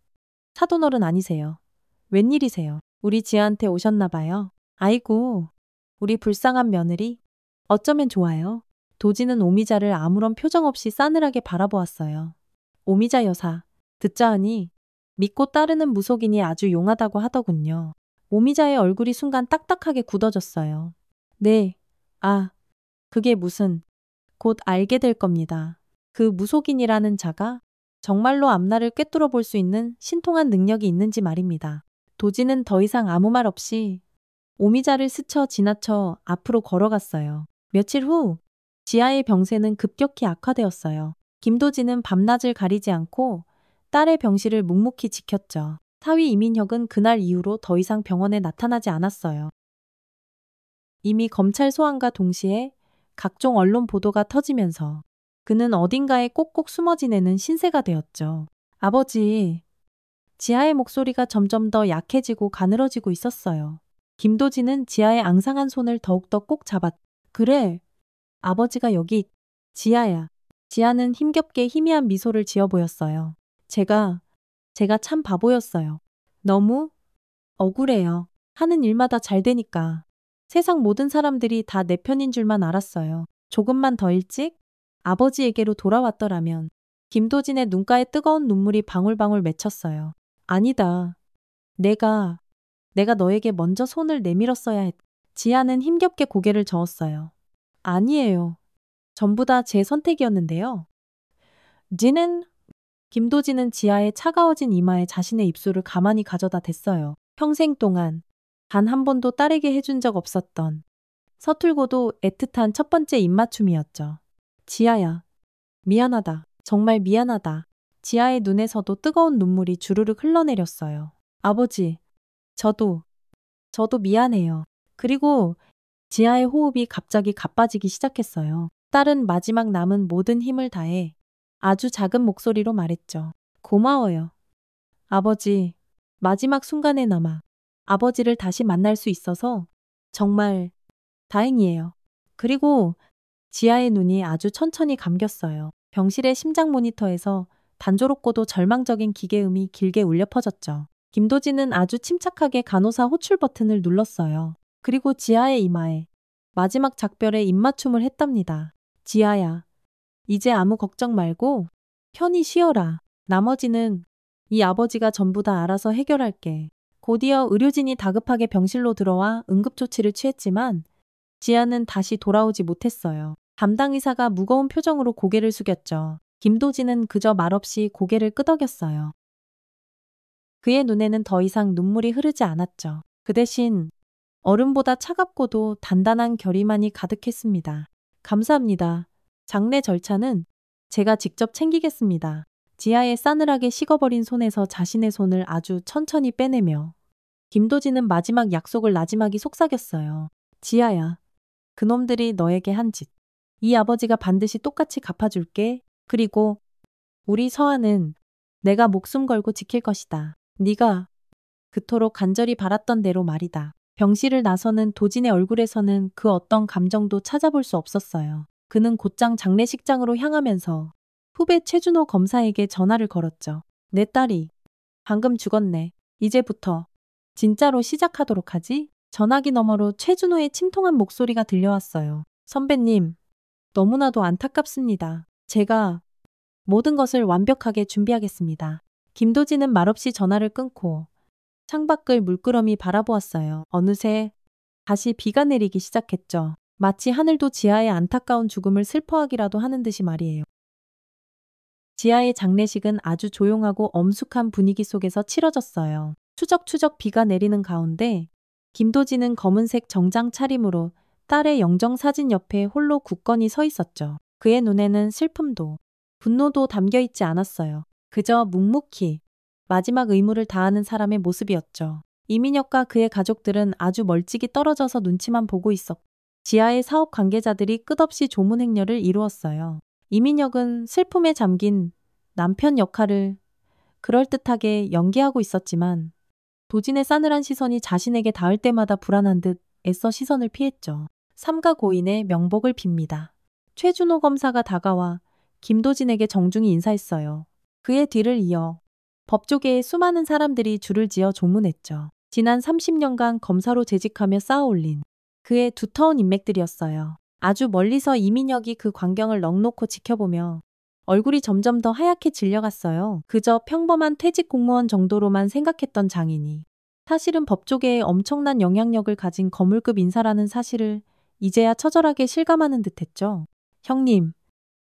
사돈어른 아니세요. 웬일이세요? 우리 지아한테 오셨나 봐요. 아이고, 우리 불쌍한 며느리. 어쩌면 좋아요. 도지는 오미자를 아무런 표정 없이 싸늘하게 바라보았어요. 오미자 여사, 듣자 하니 믿고 따르는 무속인이 아주 용하다고 하더군요. 오미자의 얼굴이 순간 딱딱하게 굳어졌어요. 네, 아, 그게 무슨, 곧 알게 될 겁니다. 그 무속인이라는 자가 정말로 앞날을 꿰뚫어 볼 수 있는 신통한 능력이 있는지 말입니다. 도지는 더 이상 아무 말 없이 오미자를 스쳐 지나쳐 앞으로 걸어갔어요. 며칠 후 지아의 병세는 급격히 악화되었어요. 김도진은 밤낮을 가리지 않고 딸의 병실을 묵묵히 지켰죠. 사위 이민혁은 그날 이후로 더 이상 병원에 나타나지 않았어요. 이미 검찰 소환과 동시에 각종 언론 보도가 터지면서 그는 어딘가에 꼭꼭 숨어 지내는 신세가 되었죠. 아버지, 지아의 목소리가 점점 더 약해지고 가늘어지고 있었어요. 김도진은 지아의 앙상한 손을 더욱더 꼭 잡았. 그래, 아버지가 여기. 지아야. 지아는 힘겹게 희미한 미소를 지어 보였어요. 제가 참 바보였어요. 너무 억울해요. 하는 일마다 잘 되니까. 세상 모든 사람들이 다 내 편인 줄만 알았어요. 조금만 더 일찍 아버지에게로 돌아왔더라면. 김도진의 눈가에 뜨거운 눈물이 방울방울 맺혔어요. 아니다. 내가 너에게 먼저 손을 내밀었어야 했. 지아는 힘겹게 고개를 저었어요. 아니에요. 전부 다 제 선택이었는데요. 지는 김도진은 지아의 차가워진 이마에 자신의 입술을 가만히 가져다 댔어요. 평생 동안 단 한 번도 딸에게 해준 적 없었던 서툴고도 애틋한 첫 번째 입맞춤이었죠. 지아야, 미안하다. 정말 미안하다. 지아의 눈에서도 뜨거운 눈물이 주르륵 흘러내렸어요. 아버지, 저도 미안해요. 그리고 지아의 호흡이 갑자기 가빠지기 시작했어요. 딸은 마지막 남은 모든 힘을 다해 아주 작은 목소리로 말했죠. 고마워요. 아버지, 마지막 순간에나마 아버지를 다시 만날 수 있어서 정말 다행이에요. 그리고 지아의 눈이 아주 천천히 감겼어요. 병실의 심장 모니터에서 단조롭고도 절망적인 기계음이 길게 울려 퍼졌죠. 김도진은 아주 침착하게 간호사 호출 버튼을 눌렀어요. 그리고 지아의 이마에 마지막 작별의 입맞춤을 했답니다. 지아야, 이제 아무 걱정 말고 편히 쉬어라. 나머지는 이 아버지가 전부 다 알아서 해결할게. 곧이어 의료진이 다급하게 병실로 들어와 응급조치를 취했지만 지아는 다시 돌아오지 못했어요. 담당 의사가 무거운 표정으로 고개를 숙였죠. 김도진은 그저 말없이 고개를 끄덕였어요. 그의 눈에는 더 이상 눈물이 흐르지 않았죠. 그 대신 얼음보다 차갑고도 단단한 결의만이 가득했습니다. 감사합니다. 장례 절차는 제가 직접 챙기겠습니다. 지아의 싸늘하게 식어버린 손에서 자신의 손을 아주 천천히 빼내며 김도진은 마지막 약속을 나지막이 속삭였어요. 지아야, 그놈들이 너에게 한 짓. 이 아버지가 반드시 똑같이 갚아줄게. 그리고 우리 서아는 내가 목숨 걸고 지킬 것이다. 네가 그토록 간절히 바랐던 대로 말이다. 병실을 나서는 도진의 얼굴에서는 그 어떤 감정도 찾아볼 수 없었어요. 그는 곧장 장례식장으로 향하면서 후배 최준호 검사에게 전화를 걸었죠. 내 딸이 방금 죽었네. 이제부터 진짜로 시작하도록 하지? 전화기 너머로 최준호의 침통한 목소리가 들려왔어요. 선배님, 너무나도 안타깝습니다. 제가 모든 것을 완벽하게 준비하겠습니다. 김도진은 말없이 전화를 끊고 창밖을 물끄러미 바라보았어요. 어느새 다시 비가 내리기 시작했죠. 마치 하늘도 지아의 안타까운 죽음을 슬퍼하기라도 하는 듯이 말이에요. 지아의 장례식은 아주 조용하고 엄숙한 분위기 속에서 치러졌어요. 추적추적 비가 내리는 가운데 김도진은 검은색 정장 차림으로 딸의 영정사진 옆에 홀로 굳건히 서 있었죠. 그의 눈에는 슬픔도 분노도 담겨 있지 않았어요. 그저 묵묵히 마지막 의무를 다하는 사람의 모습이었죠. 이민혁과 그의 가족들은 아주 멀찍이 떨어져서 눈치만 보고 있었고 지하의 사업 관계자들이 끝없이 조문 행렬을 이루었어요. 이민혁은 슬픔에 잠긴 남편 역할을 그럴듯하게 연기하고 있었지만 도진의 싸늘한 시선이 자신에게 닿을 때마다 불안한 듯 애써 시선을 피했죠. 삼가 고인의 명복을 빕니다. 최준호 검사가 다가와 김도진에게 정중히 인사했어요. 그의 뒤를 이어 법조계에 수많은 사람들이 줄을 지어 조문했죠. 지난 30년간 검사로 재직하며 쌓아올린 그의 두터운 인맥들이었어요. 아주 멀리서 이민혁이 그 광경을 넋놓고 지켜보며 얼굴이 점점 더 하얗게 질려갔어요. 그저 평범한 퇴직 공무원 정도로만 생각했던 장인이 사실은 법조계에 엄청난 영향력을 가진 거물급 인사라는 사실을 이제야 처절하게 실감하는 듯했죠. 형님,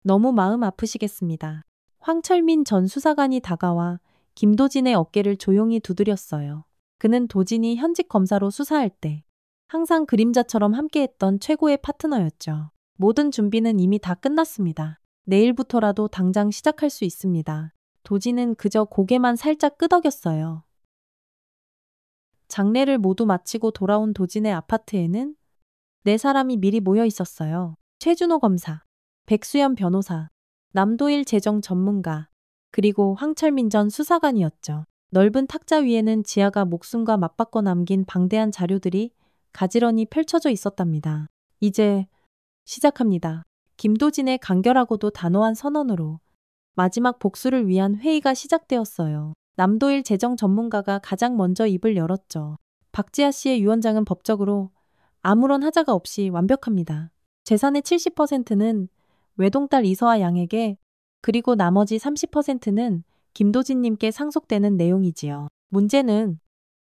너무 마음 아프시겠습니다. 황철민 전 수사관이 다가와 김도진의 어깨를 조용히 두드렸어요. 그는 도진이 현직 검사로 수사할 때 항상 그림자처럼 함께했던 최고의 파트너였죠. 모든 준비는 이미 다 끝났습니다. 내일부터라도 당장 시작할 수 있습니다. 도진은 그저 고개만 살짝 끄덕였어요. 장례를 모두 마치고 돌아온 도진의 아파트에는 네 사람이 미리 모여 있었어요. 최준호 검사, 백수연 변호사, 남도일 재정 전문가, 그리고 황철민 전 수사관이었죠. 넓은 탁자 위에는 지아가 목숨과 맞바꿔 남긴 방대한 자료들이 가지런히 펼쳐져 있었답니다. 이제 시작합니다. 김도진의 간결하고도 단호한 선언으로 마지막 복수를 위한 회의가 시작되었어요. 남도일 재정 전문가가 가장 먼저 입을 열었죠. 박지아 씨의 유언장은 법적으로 아무런 하자가 없이 완벽합니다. 재산의 70%는 외동딸 이서아 양에게, 그리고 나머지 30%는 김도진님께 상속되는 내용이지요. 문제는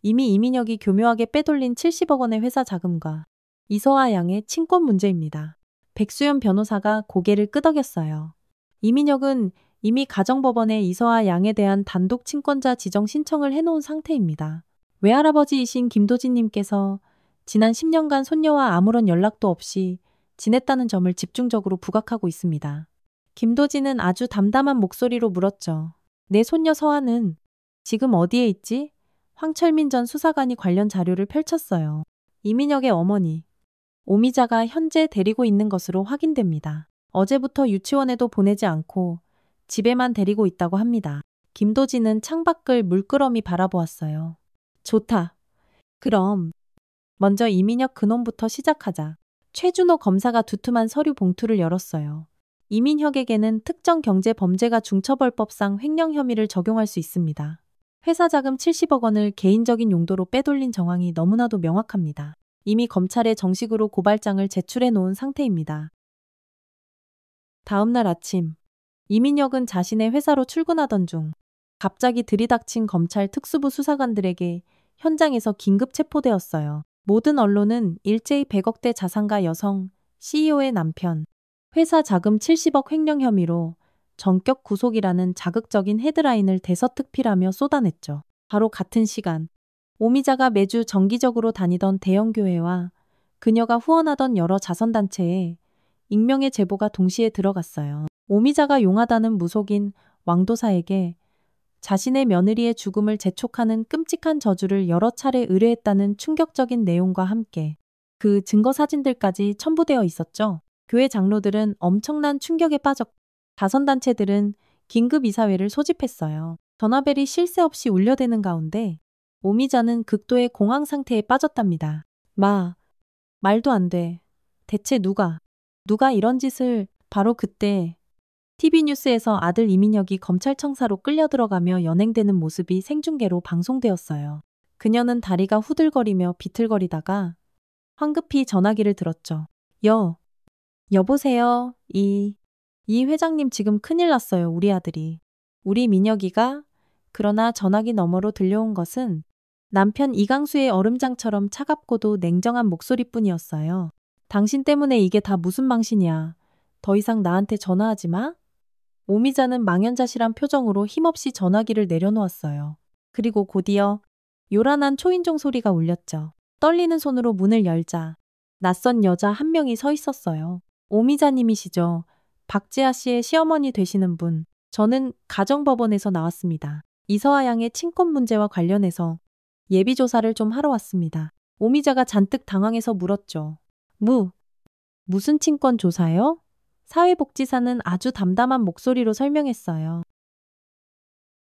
이미 이민혁이 교묘하게 빼돌린 70억 원의 회사 자금과 이서아 양의 친권 문제입니다. 백수연 변호사가 고개를 끄덕였어요. 이민혁은 이미 가정법원에 이서아 양에 대한 단독 친권자 지정 신청을 해놓은 상태입니다. 외할아버지이신 김도진님께서 지난 10년간 손녀와 아무런 연락도 없이 지냈다는 점을 집중적으로 부각하고 있습니다. 김도진은 아주 담담한 목소리로 물었죠. 내 손녀 서아는 지금 어디에 있지? 황철민 전 수사관이 관련 자료를 펼쳤어요. 이민혁의 어머니, 오미자가 현재 데리고 있는 것으로 확인됩니다. 어제부터 유치원에도 보내지 않고 집에만 데리고 있다고 합니다. 김도진은 창밖을 물끄러미 바라보았어요. 좋다. 그럼 먼저 이민혁 그놈부터 시작하자. 최준호 검사가 두툼한 서류 봉투를 열었어요. 이민혁에게는 특정 경제 범죄가 중처벌법상 횡령 혐의를 적용할 수 있습니다. 회사 자금 70억 원을 개인적인 용도로 빼돌린 정황이 너무나도 명확합니다. 이미 검찰에 정식으로 고발장을 제출해 놓은 상태입니다. 다음 날 아침, 이민혁은 자신의 회사로 출근하던 중 갑자기 들이닥친 검찰 특수부 수사관들에게 현장에서 긴급 체포되었어요. 모든 언론은 일제히 100억대 자산가 여성, CEO의 남편, 회사 자금 70억 횡령 혐의로 전격 구속이라는 자극적인 헤드라인을 대서특필하며 쏟아냈죠. 바로 같은 시간, 오미자가 매주 정기적으로 다니던 대형교회와 그녀가 후원하던 여러 자선단체에 익명의 제보가 동시에 들어갔어요. 오미자가 용하다는 무속인 왕도사에게 자신의 며느리의 죽음을 재촉하는 끔찍한 저주를 여러 차례 의뢰했다는 충격적인 내용과 함께 그 증거 사진들까지 첨부되어 있었죠. 교회 장로들은 엄청난 충격에 빠졌고 자선단체들은 긴급 이사회를 소집했어요. 전화벨이 쉴 새 없이 울려대는 가운데 오미자는 극도의 공황 상태에 빠졌답니다. 말도 안 돼. 대체 누가 이런 짓을. 바로 그때 TV뉴스에서 아들 이민혁이 검찰청사로 끌려 들어가며 연행되는 모습이 생중계로 방송되었어요. 그녀는 다리가 후들거리며 비틀거리다가 황급히 전화기를 들었죠. 여보세요. 이 회장님 지금 큰일 났어요. 우리 아들이. 우리 민혁이가. 그러나 전화기 너머로 들려온 것은 남편 이강수의 얼음장처럼 차갑고도 냉정한 목소리뿐이었어요. 당신 때문에 이게 다 무슨 망신이야. 더 이상 나한테 전화하지 마. 오미자는 망연자실한 표정으로 힘없이 전화기를 내려놓았어요. 그리고 곧이어 요란한 초인종 소리가 울렸죠. 떨리는 손으로 문을 열자 낯선 여자 한 명이 서 있었어요. 오미자님이시죠? 박지아 씨의 시어머니 되시는 분. 저는 가정법원에서 나왔습니다. 이서아 양의 친권 문제와 관련해서 예비조사를 좀 하러 왔습니다. 오미자가 잔뜩 당황해서 물었죠. 무슨 친권 조사요? 사회복지사는 아주 담담한 목소리로 설명했어요.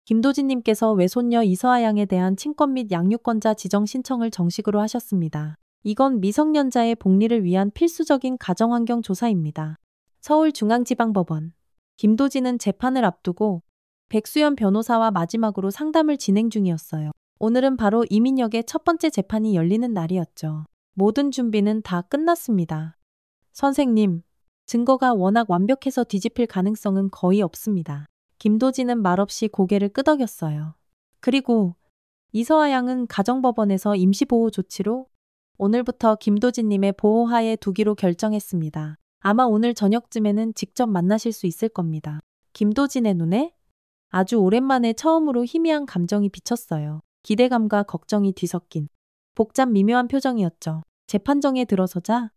김도진님께서 외손녀 이서아 양에 대한 친권 및 양육권자 지정 신청을 정식으로 하셨습니다. 이건 미성년자의 복리를 위한 필수적인 가정환경 조사입니다. 서울중앙지방법원. 김도진은 재판을 앞두고 백수연 변호사와 마지막으로 상담을 진행 중이었어요. 오늘은 바로 이민혁의 첫 번째 재판이 열리는 날이었죠. 모든 준비는 다 끝났습니다. 선생님, 증거가 워낙 완벽해서 뒤집힐 가능성은 거의 없습니다. 김도진은 말없이 고개를 끄덕였어요. 그리고 이서아 양은 가정법원에서 임시보호 조치로 오늘부터 김도진님의 보호하에 두기로 결정했습니다. 아마 오늘 저녁쯤에는 직접 만나실 수 있을 겁니다. 김도진의 눈에 아주 오랜만에 처음으로 희미한 감정이 비쳤어요. 기대감과 걱정이 뒤섞인 복잡 미묘한 표정이었죠. 재판정에 들어서자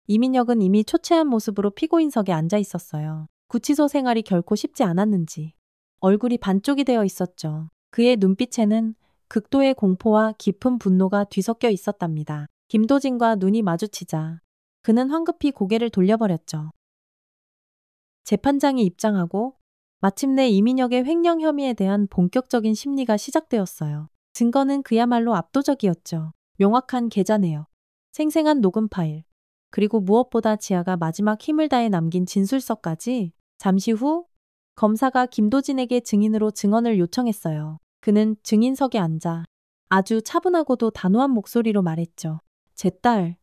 이민혁은 이미 초췌한 모습으로 피고인석에 앉아 있었어요. 구치소 생활이 결코 쉽지 않았는지 얼굴이 반쪽이 되어 있었죠. 그의 눈빛에는 극도의 공포와 깊은 분노가 뒤섞여 있었답니다. 김도진과 눈이 마주치자 그는 황급히 고개를 돌려버렸죠. 재판장이 입장하고 마침내 이민혁의 횡령 혐의에 대한 본격적인 심리가 시작되었어요. 증거는 그야말로 압도적이었죠. 명확한 계좌 내역, 생생한 녹음 파일, 그리고 무엇보다 지아가 마지막 힘을 다해 남긴 진술서까지. 잠시 후 검사가 김도진에게 증인으로 증언을 요청했어요. 그는 증인석에 앉아 아주 차분하고도 단호한 목소리로 말했죠. 제 딸,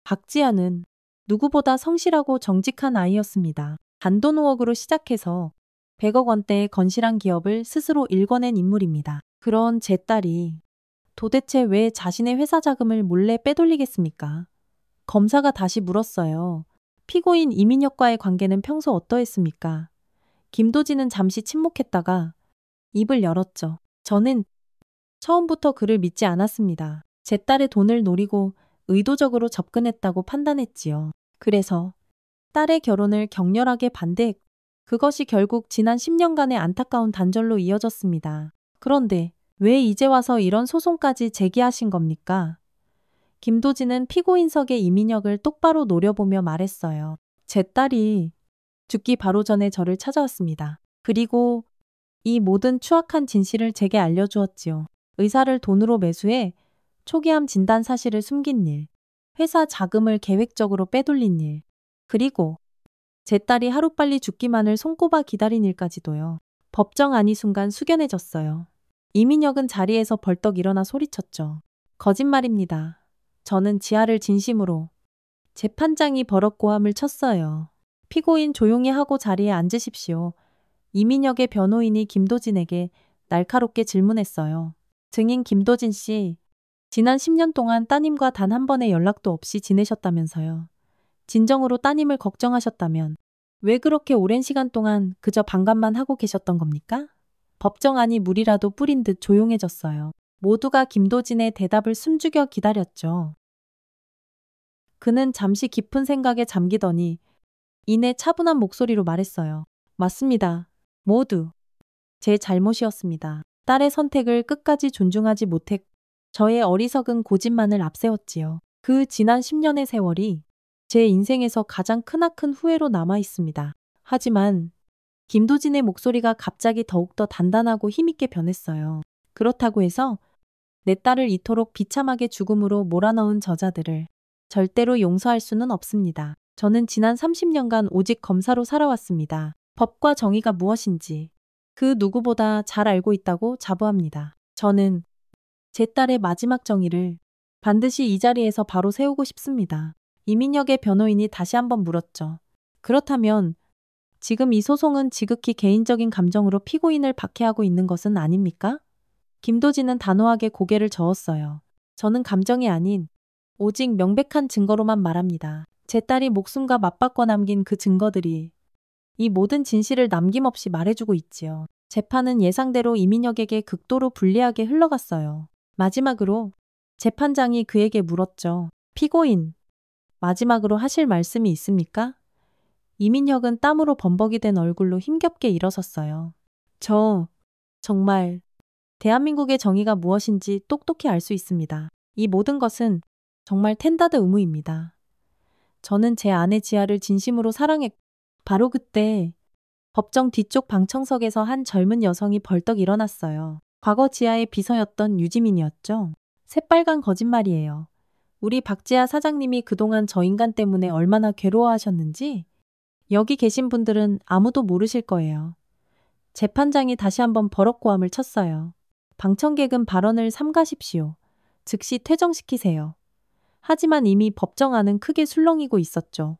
박지아는 누구보다 성실하고 정직한 아이였습니다. 단돈 5억으로 시작해서 100억 원대의 건실한 기업을 스스로 일궈낸 인물입니다. 그런 제 딸이 도대체 왜 자신의 회사 자금을 몰래 빼돌리겠습니까? 검사가 다시 물었어요. 피고인 이민혁과의 관계는 평소 어떠했습니까? 김도진은 잠시 침묵했다가 입을 열었죠. 저는 처음부터 그를 믿지 않았습니다. 제 딸의 돈을 노리고 의도적으로 접근했다고 판단했지요. 그래서 딸의 결혼을 격렬하게 반대했고 그것이 결국 지난 10년간의 안타까운 단절로 이어졌습니다. 그런데 왜 이제 와서 이런 소송까지 제기하신 겁니까? 김도진은 피고인석의 이민혁을 똑바로 노려보며 말했어요. 제 딸이 죽기 바로 전에 저를 찾아왔습니다. 그리고 이 모든 추악한 진실을 제게 알려주었지요. 의사를 돈으로 매수해 초기암 진단 사실을 숨긴 일, 회사 자금을 계획적으로 빼돌린 일, 그리고 제 딸이 하루빨리 죽기만을 손꼽아 기다린 일까지도요. 법정안이 순간 숙연해졌어요. 이민혁은 자리에서 벌떡 일어나 소리쳤죠. 거짓말입니다. 저는 지아를 진심으로. 재판장이 버럭 고함을 쳤어요. 피고인 조용히 하고 자리에 앉으십시오. 이민혁의 변호인이 김도진에게 날카롭게 질문했어요. 증인 김도진 씨, 지난 10년 동안 따님과 단 한 번의 연락도 없이 지내셨다면서요. 진정으로 따님을 걱정하셨다면 왜 그렇게 오랜 시간 동안 그저 반감만 하고 계셨던 겁니까? 법정안이 물이라도 뿌린 듯 조용해졌어요. 모두가 김도진의 대답을 숨죽여 기다렸죠. 그는 잠시 깊은 생각에 잠기더니 이내 차분한 목소리로 말했어요. 맞습니다. 모두 제 잘못이었습니다. 딸의 선택을 끝까지 존중하지 못했고 저의 어리석은 고집만을 앞세웠지요. 그 지난 10년의 세월이 제 인생에서 가장 크나큰 후회로 남아 있습니다. 하지만 김도진의 목소리가 갑자기 더욱더 단단하고 힘있게 변했어요. 그렇다고 해서 내 딸을 이토록 비참하게 죽음으로 몰아넣은 저자들을 절대로 용서할 수는 없습니다. 저는 지난 30년간 오직 검사로 살아왔습니다. 법과 정의가 무엇인지 그 누구보다 잘 알고 있다고 자부합니다. 저는 제 딸의 마지막 정의를 반드시 이 자리에서 바로 세우고 싶습니다. 이민혁의 변호인이 다시 한번 물었죠. 그렇다면 지금 이 소송은 지극히 개인적인 감정으로 피고인을 박해하고 있는 것은 아닙니까? 김도진은 단호하게 고개를 저었어요. 저는 감정이 아닌 오직 명백한 증거로만 말합니다. 제 딸이 목숨과 맞바꿔 남긴 그 증거들이 이 모든 진실을 남김없이 말해주고 있지요. 재판은 예상대로 이민혁에게 극도로 불리하게 흘러갔어요. 마지막으로 재판장이 그에게 물었죠. 피고인, 마지막으로 하실 말씀이 있습니까? 이민혁은 땀으로 범벅이 된 얼굴로 힘겹게 일어섰어요. 정말 대한민국의 정의가 무엇인지 똑똑히 알 수 있습니다. 이 모든 것은 정말 텐다드 의무입니다. 저는 제 아내 지아를 진심으로 사랑했고 바로 그때 법정 뒤쪽 방청석에서 한 젊은 여성이 벌떡 일어났어요. 과거 지아의 비서였던 유지민이었죠. 새빨간 거짓말이에요. 우리 박지아 사장님이 그동안 저 인간 때문에 얼마나 괴로워하셨는지 여기 계신 분들은 아무도 모르실 거예요. 재판장이 다시 한번 버럭고함을 쳤어요. 방청객은 발언을 삼가십시오. 즉시 퇴정시키세요. 하지만 이미 법정 안은 크게 술렁이고 있었죠.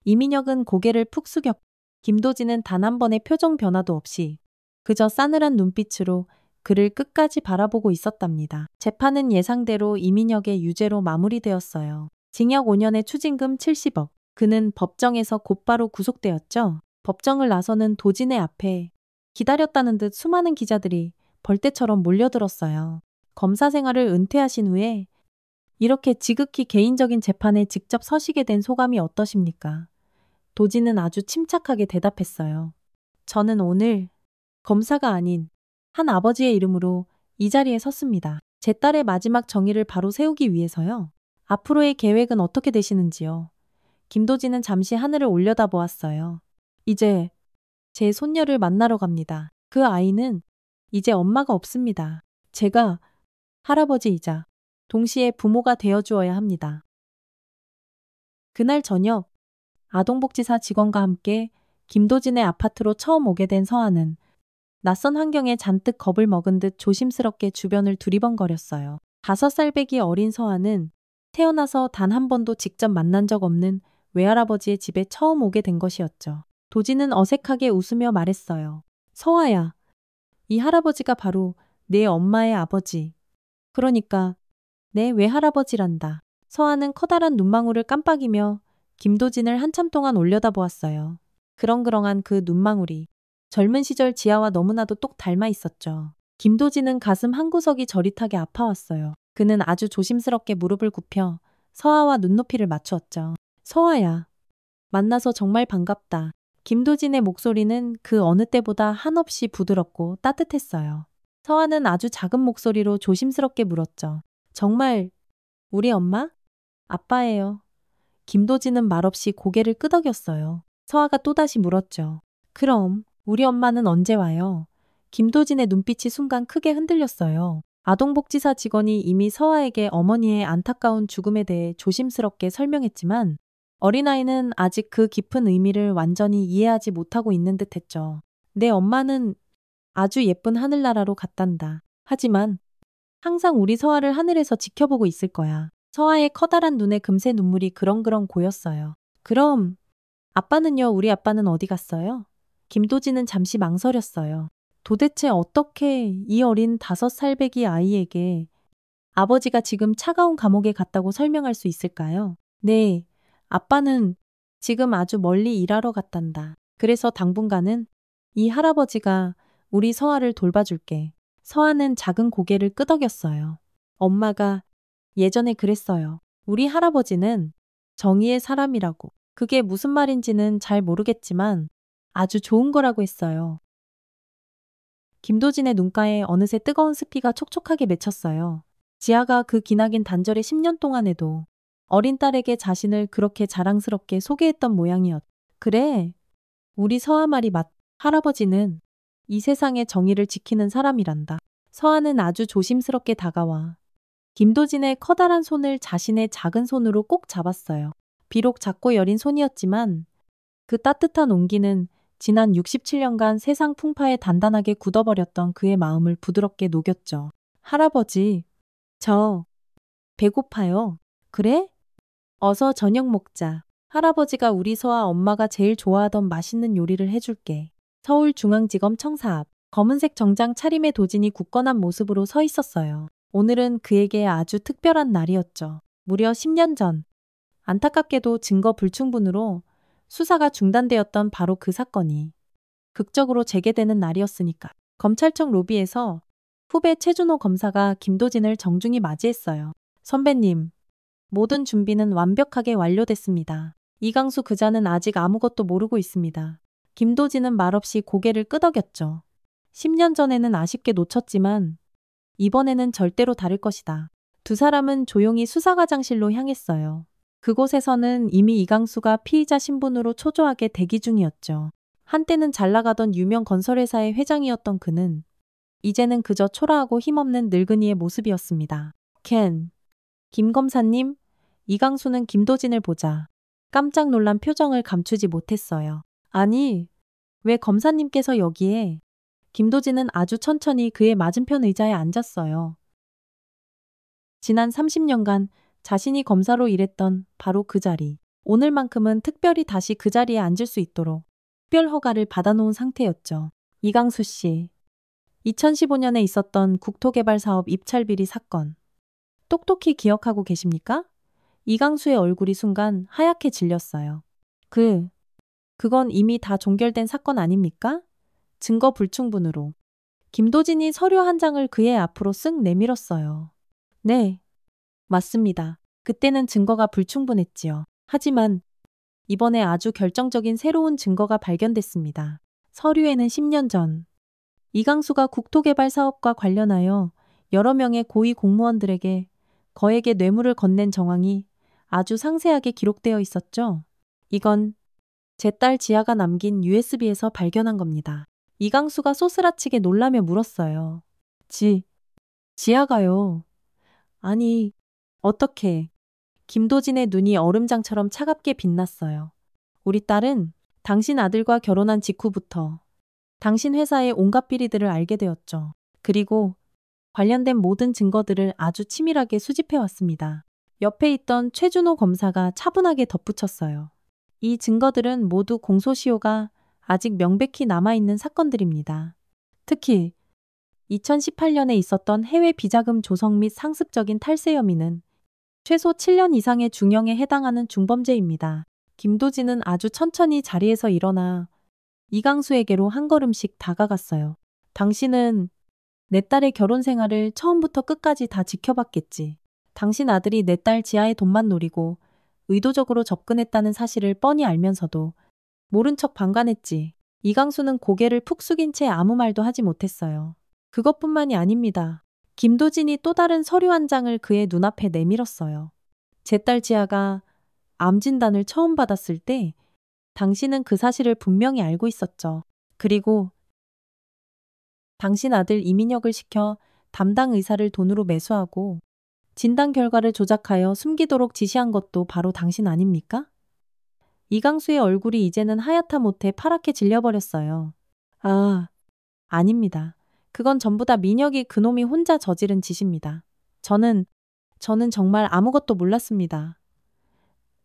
이민혁은 고개를 푹 숙였고 김도진은 단 한 번의 표정 변화도 없이 그저 싸늘한 눈빛으로 그를 끝까지 바라보고 있었답니다. 재판은 예상대로 이민혁의 유죄로 마무리되었어요. 징역 5년에 추징금 70억. 그는 법정에서 곧바로 구속되었죠. 법정을 나서는 도진의 앞에 기다렸다는 듯 수많은 기자들이 벌떼처럼 몰려들었어요. 검사 생활을 은퇴하신 후에 이렇게 지극히 개인적인 재판에 직접 서시게 된 소감이 어떠십니까? 도진은 아주 침착하게 대답했어요. 저는 오늘 검사가 아닌 한 아버지의 이름으로 이 자리에 섰습니다. 제 딸의 마지막 정의를 바로 세우기 위해서요. 앞으로의 계획은 어떻게 되시는지요? 김도진은 잠시 하늘을 올려다보았어요. 이제 제 손녀를 만나러 갑니다. 그 아이는 이제 엄마가 없습니다. 제가 할아버지이자 동시에 부모가 되어주어야 합니다. 그날 저녁 아동복지사 직원과 함께 김도진의 아파트로 처음 오게 된 서아는 낯선 환경에 잔뜩 겁을 먹은 듯 조심스럽게 주변을 두리번거렸어요. 5살배기 어린 서아는 태어나서 단 한 번도 직접 만난 적 없는 외할아버지의 집에 처음 오게 된 것이었죠. 도진은 어색하게 웃으며 말했어요. 서아야, 이 할아버지가 바로 내 엄마의 아버지. 그러니까 내 외할아버지란다. 서아는 커다란 눈망울을 깜빡이며 김도진을 한참 동안 올려다보았어요. 그렁그렁한 그 눈망울이 젊은 시절 지아와 너무나도 똑 닮아 있었죠. 김도진은 가슴 한구석이 저릿하게 아파왔어요. 그는 아주 조심스럽게 무릎을 굽혀 서아와 눈높이를 맞추었죠. 서아야, 만나서 정말 반갑다. 김도진의 목소리는 그 어느 때보다 한없이 부드럽고 따뜻했어요. 서아는 아주 작은 목소리로 조심스럽게 물었죠. 정말 우리 엄마? 아빠예요. 김도진은 말없이 고개를 끄덕였어요. 서아가 또다시 물었죠. 그럼 우리 엄마는 언제 와요? 김도진의 눈빛이 순간 크게 흔들렸어요. 아동복지사 직원이 이미 서아에게 어머니의 안타까운 죽음에 대해 조심스럽게 설명했지만 어린아이는 아직 그 깊은 의미를 완전히 이해하지 못하고 있는 듯 했죠. 내 엄마는 아주 예쁜 하늘나라로 갔단다. 하지만 항상 우리 서아를 하늘에서 지켜보고 있을 거야. 서아의 커다란 눈에 금세 눈물이 그렁그렁 고였어요. 그럼 아빠는요? 우리 아빠는 어디 갔어요? 김도진은 잠시 망설였어요. 도대체 어떻게 이 어린 5살배기 아이에게 아버지가 지금 차가운 감옥에 갔다고 설명할 수 있을까요? 네, 아빠는 지금 아주 멀리 일하러 갔단다. 그래서 당분간은 이 할아버지가 우리 서아를 돌봐줄게. 서아는 작은 고개를 끄덕였어요. 엄마가 예전에 그랬어요. 우리 할아버지는 정의의 사람이라고. 그게 무슨 말인지는 잘 모르겠지만 아주 좋은 거라고 했어요. 김도진의 눈가에 어느새 뜨거운 스피가 촉촉하게 맺혔어요. 지아가 그 기나긴 단절의 10년 동안에도 어린 딸에게 자신을 그렇게 자랑스럽게 소개했던 모양이었. 그래, 우리 서아 말이 맞. 할아버지는 이 세상의 정의를 지키는 사람이란다. 서아는 아주 조심스럽게 다가와 김도진의 커다란 손을 자신의 작은 손으로 꼭 잡았어요. 비록 작고 여린 손이었지만 그 따뜻한 온기는 지난 67년간 세상 풍파에 단단하게 굳어버렸던 그의 마음을 부드럽게 녹였죠. 할아버지, 저 배고파요. 그래? 어서 저녁 먹자. 할아버지가 우리 서아 엄마가 제일 좋아하던 맛있는 요리를 해줄게. 서울중앙지검 청사 앞 검은색 정장 차림의 도진이 굳건한 모습으로 서 있었어요. 오늘은 그에게 아주 특별한 날이었죠. 무려 10년 전. 안타깝게도 증거 불충분으로 수사가 중단되었던 바로 그 사건이 극적으로 재개되는 날이었으니까. 검찰청 로비에서 후배 최준호 검사가 김도진을 정중히 맞이했어요. 선배님, 모든 준비는 완벽하게 완료됐습니다. 이강수 그자는 아직 아무것도 모르고 있습니다. 김도진은 말없이 고개를 끄덕였죠. 10년 전에는 아쉽게 놓쳤지만 이번에는 절대로 다를 것이다. 두 사람은 조용히 수사과장실로 향했어요. 그곳에서는 이미 이강수가 피의자 신분으로 초조하게 대기 중이었죠. 한때는 잘 나가던 유명 건설회사의 회장이었던 그는 이제는 그저 초라하고 힘없는 늙은이의 모습이었습니다. 김 검사님, 이강수는 김도진을 보자 깜짝 놀란 표정을 감추지 못했어요. 아니, 왜 검사님께서 여기에? 김도진은 아주 천천히 그의 맞은편 의자에 앉았어요. 지난 30년간 자신이 검사로 일했던 바로 그 자리. 오늘만큼은 특별히 다시 그 자리에 앉을 수 있도록 특별 허가를 받아놓은 상태였죠. 이강수 씨. 2015년에 있었던 국토개발사업 입찰비리 사건. 똑똑히 기억하고 계십니까? 이강수의 얼굴이 순간 하얗게 질렸어요. 그건 이미 다 종결된 사건 아닙니까? 증거 불충분으로. 김도진이 서류 한 장을 그의 앞으로 쓱 내밀었어요. 네, 맞습니다. 그때는 증거가 불충분했지요. 하지만 이번에 아주 결정적인 새로운 증거가 발견됐습니다. 서류에는 10년 전 이강수가 국토개발 사업과 관련하여 여러 명의 고위 공무원들에게 거액의 뇌물을 건넨 정황이 아주 상세하게 기록되어 있었죠. 이건 제 딸 지아가 남긴 USB에서 발견한 겁니다. 이강수가 소스라치게 놀라며 물었어요. 지아가요? 아니, 어떻게? 김도진의 눈이 얼음장처럼 차갑게 빛났어요. 우리 딸은 당신 아들과 결혼한 직후부터 당신 회사의 온갖 비리들을 알게 되었죠. 그리고 관련된 모든 증거들을 아주 치밀하게 수집해 왔습니다. 옆에 있던 최준호 검사가 차분하게 덧붙였어요. 이 증거들은 모두 공소시효가 아직 명백히 남아있는 사건들입니다. 특히 2018년에 있었던 해외 비자금 조성 및 상습적인 탈세 혐의는 최소 7년 이상의 중형에 해당하는 중범죄입니다. 김도진은 아주 천천히 자리에서 일어나 이강수에게로 한 걸음씩 다가갔어요. 당신은 내 딸의 결혼 생활을 처음부터 끝까지 다 지켜봤겠지. 당신 아들이 내 딸 지아의 돈만 노리고 의도적으로 접근했다는 사실을 뻔히 알면서도 모른 척 방관했지. 이강수는 고개를 푹 숙인 채 아무 말도 하지 못했어요. 그것뿐만이 아닙니다. 김도진이 또 다른 서류 한 장을 그의 눈앞에 내밀었어요. 제 딸 지아가 암 진단을 처음 받았을 때 당신은 그 사실을 분명히 알고 있었죠. 그리고 당신 아들 이민혁을 시켜 담당 의사를 돈으로 매수하고 진단 결과를 조작하여 숨기도록 지시한 것도 바로 당신 아닙니까? 이강수의 얼굴이 이제는 하얗다 못해 파랗게 질려버렸어요. 아닙니다. 그건 전부 다 민혁이 그놈이 혼자 저지른 짓입니다. 저는 정말 아무것도 몰랐습니다.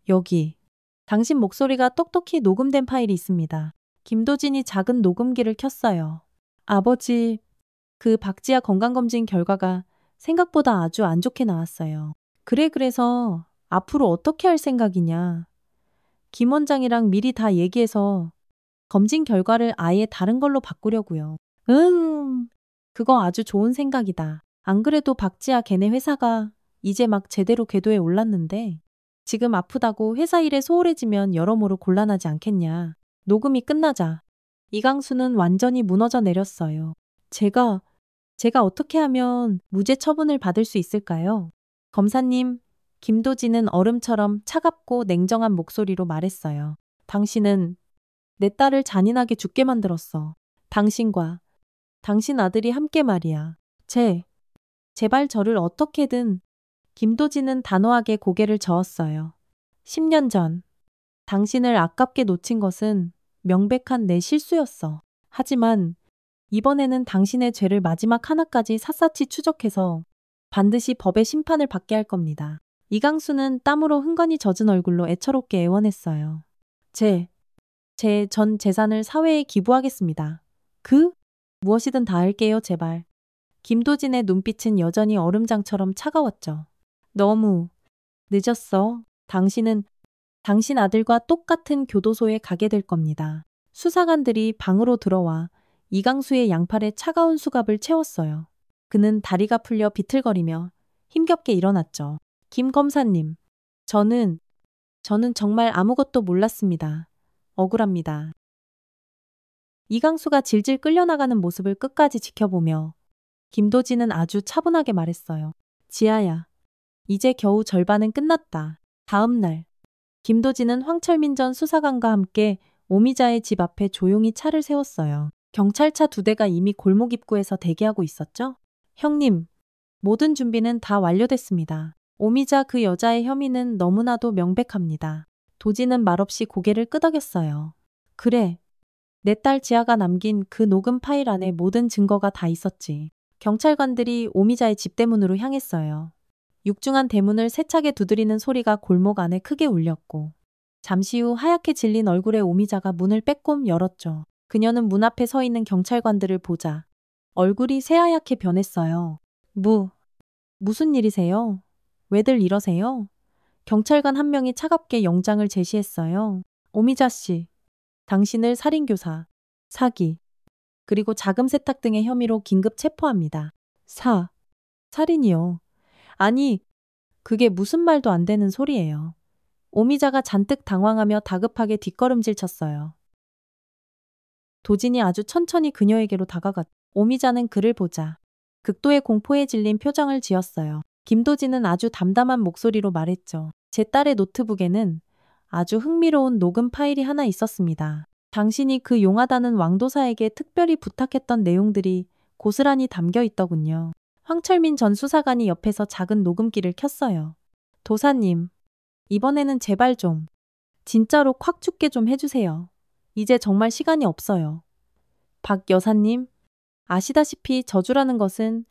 여기, 당신 목소리가 똑똑히 녹음된 파일이 있습니다. 김도진이 작은 녹음기를 켰어요. 아버지, 그 박지아 건강검진 결과가 생각보다 아주 안 좋게 나왔어요. 그래서 앞으로 어떻게 할 생각이냐. 김 원장이랑 미리 다 얘기해서 검진 결과를 아예 다른 걸로 바꾸려고요. 그거 아주 좋은 생각이다. 안 그래도 박지아 걔네 회사가 이제 막 제대로 궤도에 올랐는데 지금 아프다고 회사 일에 소홀해지면 여러모로 곤란하지 않겠냐. 녹음이 끝나자 이강수는 완전히 무너져 내렸어요. 제가 어떻게 하면 무죄 처분을 받을 수 있을까요? 검사님, 김도진은 얼음처럼 차갑고 냉정한 목소리로 말했어요. 당신은 내 딸을 잔인하게 죽게 만들었어. 당신과 당신 아들이 함께 말이야. 제발 저를 어떻게든. 김도진은 단호하게 고개를 저었어요. 10년 전 당신을 아깝게 놓친 것은 명백한 내 실수였어. 하지만 이번에는 당신의 죄를 마지막 하나까지 샅샅이 추적해서 반드시 법의 심판을 받게 할 겁니다. 이강수는 땀으로 흥건히 젖은 얼굴로 애처롭게 애원했어요. 제 전 재산을 사회에 기부하겠습니다. 무엇이든 다 할게요, 제발. 김도진의 눈빛은 여전히 얼음장처럼 차가웠죠. 너무 늦었어. 당신은 당신 아들과 똑같은 교도소에 가게 될 겁니다. 수사관들이 방으로 들어와 이강수의 양팔에 차가운 수갑을 채웠어요. 그는 다리가 풀려 비틀거리며 힘겹게 일어났죠. 김 검사님, 저는 정말 아무것도 몰랐습니다. 억울합니다. 이강수가 질질 끌려나가는 모습을 끝까지 지켜보며 김도진은 아주 차분하게 말했어요. 지아야, 이제 겨우 절반은 끝났다. 다음 날, 김도진은 황철민 전 수사관과 함께 오미자의 집 앞에 조용히 차를 세웠어요. 경찰차 2대가 이미 골목 입구에서 대기하고 있었죠? 형님, 모든 준비는 다 완료됐습니다. 오미자 그 여자의 혐의는 너무나도 명백합니다. 도진은 말없이 고개를 끄덕였어요. 그래, 내 딸 지아가 남긴 그 녹음 파일 안에 모든 증거가 다 있었지. 경찰관들이 오미자의 집 대문으로 향했어요. 육중한 대문을 세차게 두드리는 소리가 골목 안에 크게 울렸고 잠시 후 하얗게 질린 얼굴의 오미자가 문을 빼꼼 열었죠. 그녀는 문 앞에 서 있는 경찰관들을 보자 얼굴이 새하얗게 변했어요. 무슨 일이세요? 왜들 이러세요? 경찰관 한 명이 차갑게 영장을 제시했어요. 오미자 씨, 당신을 살인교사, 사기, 그리고 자금 세탁 등의 혐의로 긴급 체포합니다. 살인이요. 아니, 그게 무슨 말도 안 되는 소리예요. 오미자가 잔뜩 당황하며 다급하게 뒷걸음질 쳤어요. 도진이 아주 천천히 그녀에게로 다가갔. 오미자는 그를 보자 극도의 공포에 질린 표정을 지었어요. 김도진은 아주 담담한 목소리로 말했죠. 제 딸의 노트북에는 아주 흥미로운 녹음 파일이 하나 있었습니다. 당신이 그 용하다는 왕도사에게 특별히 부탁했던 내용들이 고스란히 담겨 있더군요. 황철민 전 수사관이 옆에서 작은 녹음기를 켰어요. 도사님, 이번에는 제발 좀 진짜로 콱 죽게 좀 해주세요. 이제 정말 시간이 없어요. 박 여사님, 아시다시피 저주라는 것은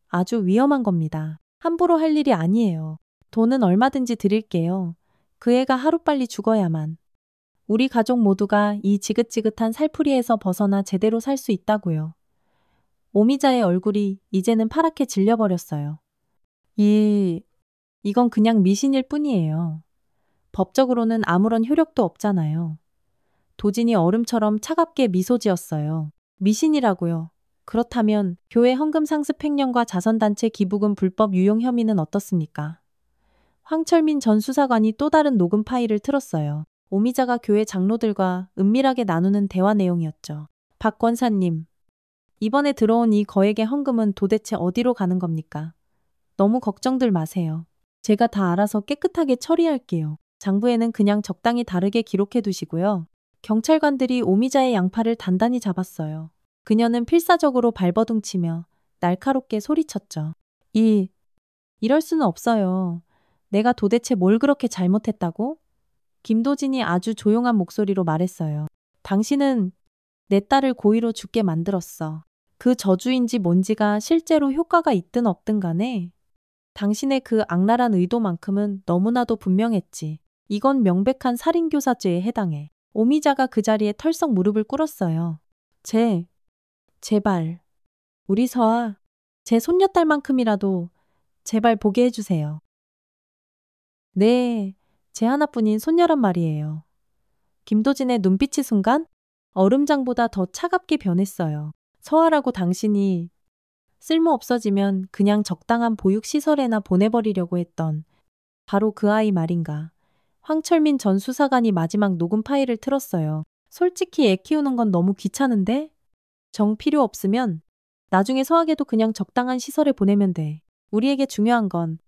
아주 위험한 겁니다. 함부로 할 일이 아니에요. 돈은 얼마든지 드릴게요. 그 애가 하루빨리 죽어야만 우리 가족 모두가 이 지긋지긋한 살풀이에서 벗어나 제대로 살 수 있다고요. 오미자의 얼굴이 이제는 파랗게 질려버렸어요. 이건 그냥 미신일 뿐이에요. 법적으로는 아무런 효력도 없잖아요. 도진이 얼음처럼 차갑게 미소 지었어요. 미신이라고요. 그렇다면 교회 헌금 상습 횡령과 자선단체 기부금 불법 유용 혐의는 어떻습니까? 황철민 전 수사관이 또 다른 녹음 파일을 틀었어요. 오미자가 교회 장로들과 은밀하게 나누는 대화 내용이었죠. 박 권사님, 이번에 들어온 이 거액의 헌금은 도대체 어디로 가는 겁니까? 너무 걱정들 마세요. 제가 다 알아서 깨끗하게 처리할게요. 장부에는 그냥 적당히 다르게 기록해 두시고요. 경찰관들이 오미자의 양팔을 단단히 잡았어요. 그녀는 필사적으로 발버둥치며 날카롭게 소리쳤죠. 이럴 수는 없어요. 내가 도대체 뭘 그렇게 잘못했다고? 김도진이 아주 조용한 목소리로 말했어요. 당신은 내 딸을 고의로 죽게 만들었어. 그 저주인지 뭔지가 실제로 효과가 있든 없든 간에 당신의 그 악랄한 의도만큼은 너무나도 분명했지. 이건 명백한 살인교사죄에 해당해. 오미자가 그 자리에 털썩 무릎을 꿇었어요. 제발, 우리 서아, 제 손녀딸만큼이라도 제발 보게 해주세요. 네, 제 하나뿐인 손녀란 말이에요. 김도진의 눈빛이 순간 얼음장보다 더 차갑게 변했어요. 서아라고 당신이 쓸모 없어지면 그냥 적당한 보육시설에나 보내버리려고 했던 바로 그 아이 말인가. 황철민 전 수사관이 마지막 녹음 파일을 틀었어요. 솔직히 애 키우는 건 너무 귀찮은데? 정 필요 없으면 나중에 서아게도 그냥 적당한 시설에 보내면 돼. 우리에게 중요한 건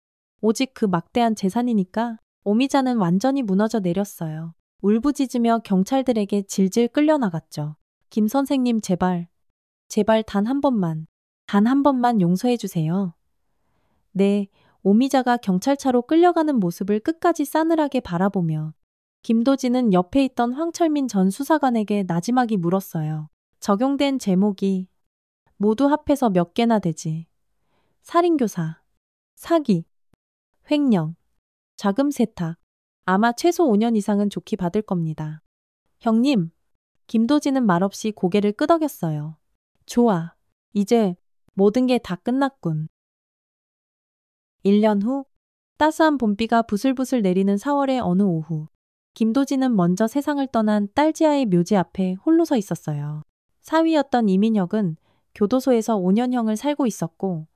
오직 그 막대한 재산이니까. 오미자는 완전히 무너져 내렸어요. 울부짖으며 경찰들에게 질질 끌려나갔죠. 김 선생님 제발 단 한 번만 용서해 주세요. 네, 오미자가 경찰차로 끌려가는 모습을 끝까지 싸늘하게 바라보며 김도진은 옆에 있던 황철민 전 수사관에게 나지막이 물었어요. 적용된 제목이 모두 합해서 몇 개나 되지. 살인교사, 사기, 횡령, 자금 세탁. 아마 최소 5년 이상은 좋게 받을 겁니다. 형님, 김도진은 말없이 고개를 끄덕였어요. 좋아. 이제 모든 게 다 끝났군. 1년 후, 따스한 봄비가 부슬부슬 내리는 4월의 어느 오후, 김도진은 먼저 세상을 떠난 딸 지아의 묘지 앞에 홀로 서 있었어요. 사위였던 이민혁은 교도소에서 5년형을 살고 있었고,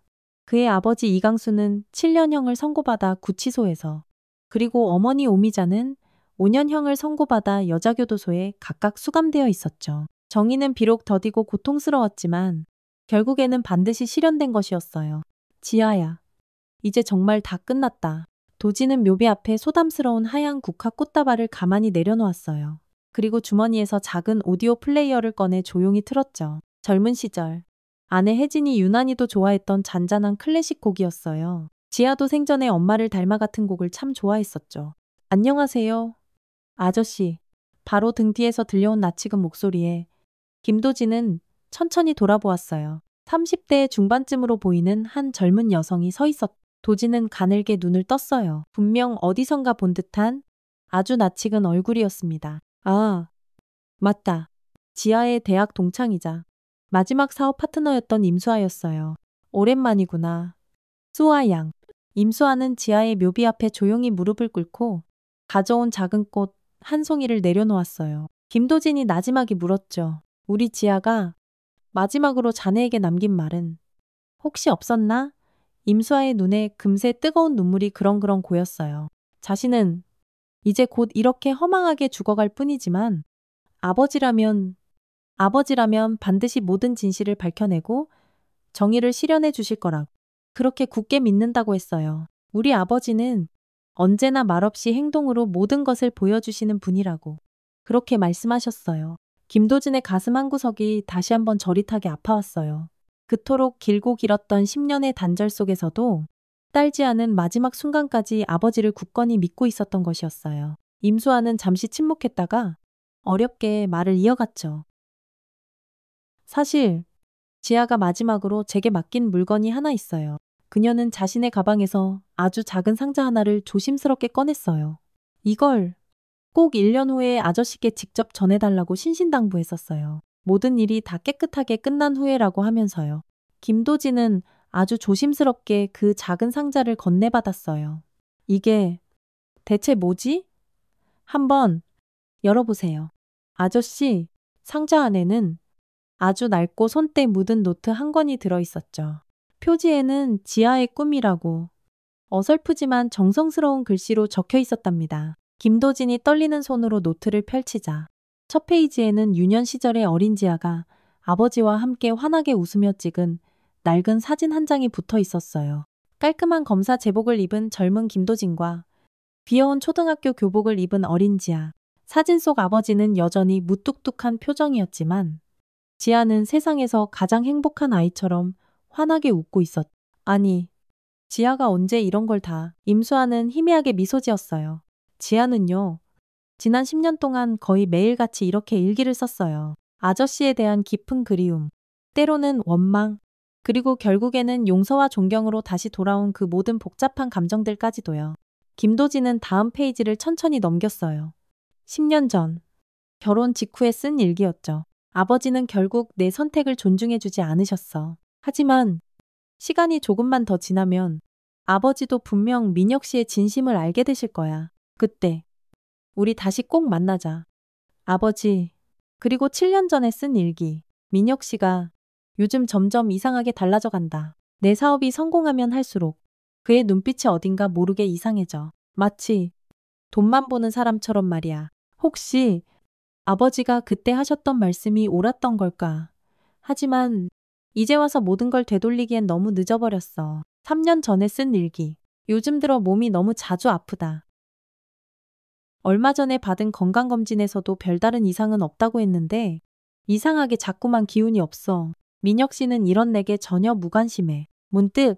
그의 아버지 이강수는 7년형을 선고받아 구치소에서, 그리고 어머니 오미자는 5년형을 선고받아 여자교도소에 각각 수감되어 있었죠. 정의는 비록 더디고 고통스러웠지만 결국에는 반드시 실현된 것이었어요. 지아야, 이제 정말 다 끝났다. 도지는 묘비 앞에 소담스러운 하얀 국화 꽃다발을 가만히 내려놓았어요. 그리고 주머니에서 작은 오디오 플레이어를 꺼내 조용히 틀었죠. 젊은 시절 아내 혜진이 유난히도 좋아했던 잔잔한 클래식 곡이었어요. 지아도 생전에 엄마를 닮아 같은 곡을 참 좋아했었죠. 안녕하세요, 아저씨. 바로 등 뒤에서 들려온 낯익은 목소리에 김도진은 천천히 돌아보았어요. 30대 중반쯤으로 보이는 한 젊은 여성이 서 있었. 도진은 가늘게 눈을 떴어요. 분명 어디선가 본 듯한 아주 낯익은 얼굴이었습니다. 아, 맞다. 지아의 대학 동창이자 마지막 사업 파트너였던 임수아였어요. 오랜만이구나. 수아 양. 임수아는 지아의 묘비 앞에 조용히 무릎을 꿇고 가져온 작은 꽃 한 송이를 내려놓았어요. 김도진이 나지막이 물었죠. 우리 지아가 마지막으로 자네에게 남긴 말은 혹시 없었나? 임수아의 눈에 금세 뜨거운 눈물이 그렁그렁 고였어요. 자신은 이제 곧 이렇게 허망하게 죽어갈 뿐이지만 아버지라면 반드시 모든 진실을 밝혀내고 정의를 실현해 주실 거라고 그렇게 굳게 믿는다고 했어요. 우리 아버지는 언제나 말없이 행동으로 모든 것을 보여주시는 분이라고 그렇게 말씀하셨어요. 김도진의 가슴 한구석이 다시 한번 저릿하게 아파왔어요. 그토록 길고 길었던 10년의 단절 속에서도 딸지 않은 마지막 순간까지 아버지를 굳건히 믿고 있었던 것이었어요. 임수아는 잠시 침묵했다가 어렵게 말을 이어갔죠. 사실 지아가 마지막으로 제게 맡긴 물건이 하나 있어요. 그녀는 자신의 가방에서 아주 작은 상자 하나를 조심스럽게 꺼냈어요. 이걸 꼭 1년 후에 아저씨께 직접 전해달라고 신신당부했었어요. 모든 일이 다 깨끗하게 끝난 후에라고 하면서요. 김도진은 아주 조심스럽게 그 작은 상자를 건네받았어요. 이게 대체 뭐지? 한번 열어보세요. 아저씨, 상자 안에는 아주 낡고 손때 묻은 노트 한 권이 들어있었죠. 표지에는 지아의 꿈이라고 어설프지만 정성스러운 글씨로 적혀 있었답니다. 김도진이 떨리는 손으로 노트를 펼치자 첫 페이지에는 유년 시절의 어린 지아가 아버지와 함께 환하게 웃으며 찍은 낡은 사진 한 장이 붙어 있었어요. 깔끔한 검사 제복을 입은 젊은 김도진과 귀여운 초등학교 교복을 입은 어린 지아. 사진 속 아버지는 여전히 무뚝뚝한 표정이었지만 지아는 세상에서 가장 행복한 아이처럼 환하게 웃고 있었. 아니, 지아가 언제 이런 걸 다. 임수아는 희미하게 미소 지었어요. 지아는요. 지난 10년 동안 거의 매일같이 이렇게 일기를 썼어요. 아저씨에 대한 깊은 그리움, 때로는 원망, 그리고 결국에는 용서와 존경으로 다시 돌아온 그 모든 복잡한 감정들까지도요. 김도진은 다음 페이지를 천천히 넘겼어요. 10년 전, 결혼 직후에 쓴 일기였죠. 아버지는 결국 내 선택을 존중해주지 않으셨어. 하지만 시간이 조금만 더 지나면 아버지도 분명 민혁 씨의 진심을 알게 되실 거야. 그때 우리 다시 꼭 만나자. 아버지, 그리고 7년 전에 쓴 일기. 민혁 씨가 요즘 점점 이상하게 달라져 간다. 내 사업이 성공하면 할수록 그의 눈빛이 어딘가 모르게 이상해져. 마치 돈만 보는 사람처럼 말이야. 혹시 아버지가 그때 하셨던 말씀이 옳았던 걸까? 하지만 이제 와서 모든 걸 되돌리기엔 너무 늦어버렸어. 3년 전에 쓴 일기. 요즘 들어 몸이 너무 자주 아프다. 얼마 전에 받은 건강검진에서도 별다른 이상은 없다고 했는데 이상하게 자꾸만 기운이 없어. 민혁 씨는 이런 내게 전혀 무관심해. 문득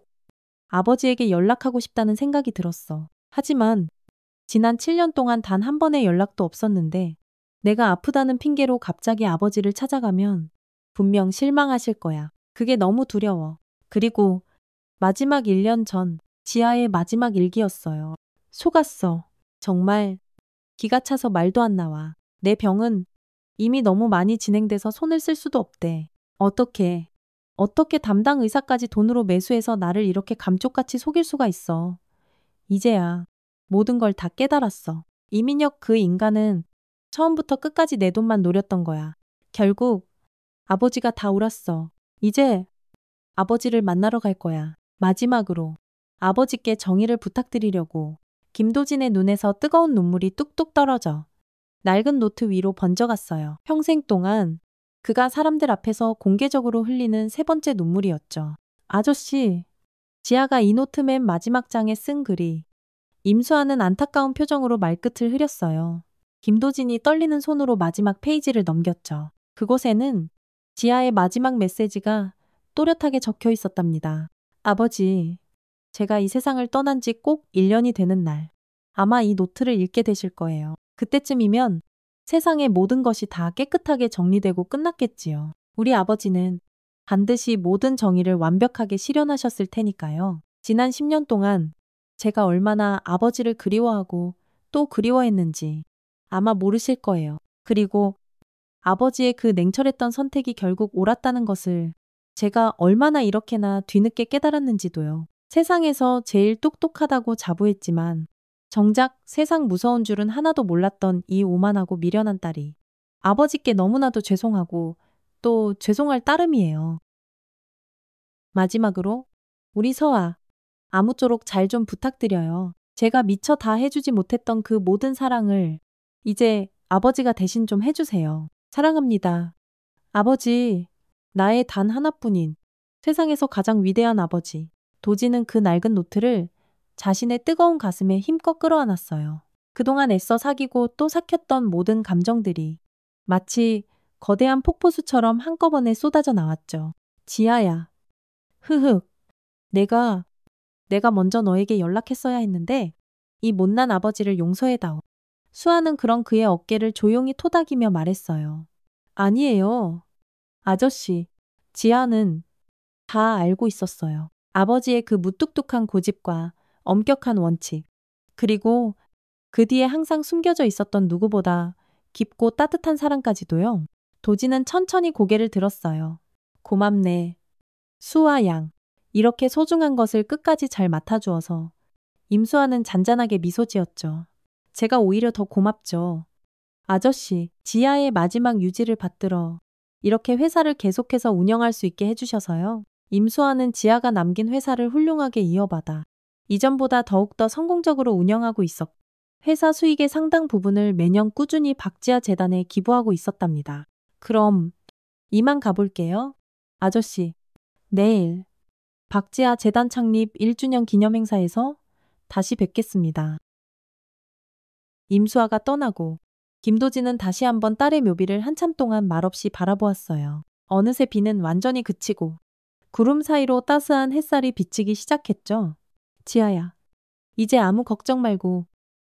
아버지에게 연락하고 싶다는 생각이 들었어. 하지만 지난 7년 동안 단 한 번의 연락도 없었는데 내가 아프다는 핑계로 갑자기 아버지를 찾아가면 분명 실망하실 거야. 그게 너무 두려워. 그리고 마지막 1년 전 지아의 마지막 일기였어요. 속았어. 정말 기가 차서 말도 안 나와. 내 병은 이미 너무 많이 진행돼서 손을 쓸 수도 없대. 어떻게 담당 의사까지 돈으로 매수해서 나를 이렇게 감쪽같이 속일 수가 있어. 이제야 모든 걸 다 깨달았어. 이민혁 그 인간은 처음부터 끝까지 내 돈만 노렸던 거야. 결국 아버지가 다 옳았어. 이제 아버지를 만나러 갈 거야. 마지막으로 아버지께 정의를 부탁드리려고. 김도진의 눈에서 뜨거운 눈물이 뚝뚝 떨어져 낡은 노트 위로 번져갔어요. 평생 동안 그가 사람들 앞에서 공개적으로 흘리는 세 번째 눈물이었죠. 아저씨, 지아가 이 노트 맨 마지막 장에 쓴 글이 임수아는 안타까운 표정으로 말끝을 흐렸어요. 김도진이 떨리는 손으로 마지막 페이지를 넘겼죠. 그곳에는 지아의 마지막 메시지가 또렷하게 적혀 있었답니다. 아버지, 제가 이 세상을 떠난 지 꼭 1년이 되는 날, 아마 이 노트를 읽게 되실 거예요. 그때쯤이면 세상의 모든 것이 다 깨끗하게 정리되고 끝났겠지요. 우리 아버지는 반드시 모든 정의를 완벽하게 실현하셨을 테니까요. 지난 10년 동안 제가 얼마나 아버지를 그리워하고 또 그리워했는지 아마 모르실 거예요. 그리고 아버지의 그 냉철했던 선택이 결국 옳았다는 것을 제가 얼마나 이렇게나 뒤늦게 깨달았는지도요. 세상에서 제일 똑똑하다고 자부했지만 정작 세상 무서운 줄은 하나도 몰랐던 이 오만하고 미련한 딸이 아버지께 너무나도 죄송하고 또 죄송할 따름이에요. 마지막으로 우리 서아, 아무쪼록 잘 좀 부탁드려요. 제가 미처 다 해주지 못했던 그 모든 사랑을 이제 아버지가 대신 좀 해주세요. 사랑합니다. 아버지, 나의 단 하나뿐인 세상에서 가장 위대한 아버지. 도지는 그 낡은 노트를 자신의 뜨거운 가슴에 힘껏 끌어안았어요. 그동안 애써 사귀고 또 삭혔던 모든 감정들이 마치 거대한 폭포수처럼 한꺼번에 쏟아져 나왔죠. 지아야. 흐흑. 내가 먼저 너에게 연락했어야 했는데 이 못난 아버지를 용서해다오. 수아는 그런 그의 어깨를 조용히 토닥이며 말했어요. 아니에요. 아저씨. 지아는 다 알고 있었어요. 아버지의 그 무뚝뚝한 고집과 엄격한 원칙, 그리고 그 뒤에 항상 숨겨져 있었던 누구보다 깊고 따뜻한 사랑까지도요. 도지는 천천히 고개를 들었어요. 고맙네. 수아 양. 이렇게 소중한 것을 끝까지 잘 맡아주어서. 임수아는 잔잔하게 미소 지었죠. 제가 오히려 더 고맙죠. 아저씨, 지아의 마지막 유지를 받들어 이렇게 회사를 계속해서 운영할 수 있게 해주셔서요. 임수아는 지아가 남긴 회사를 훌륭하게 이어받아 이전보다 더욱더 성공적으로 운영하고 있었고 회사 수익의 상당 부분을 매년 꾸준히 박지아 재단에 기부하고 있었답니다. 그럼 이만 가볼게요. 아저씨, 내일 박지아 재단 창립 1주년 기념행사에서 다시 뵙겠습니다. 임수아가 떠나고 김도진은 다시 한번 딸의 묘비를 한참 동안 말없이 바라보았어요. 어느새 비는 완전히 그치고 구름 사이로 따스한 햇살이 비치기 시작했죠. 지아야, 이제 아무 걱정 말고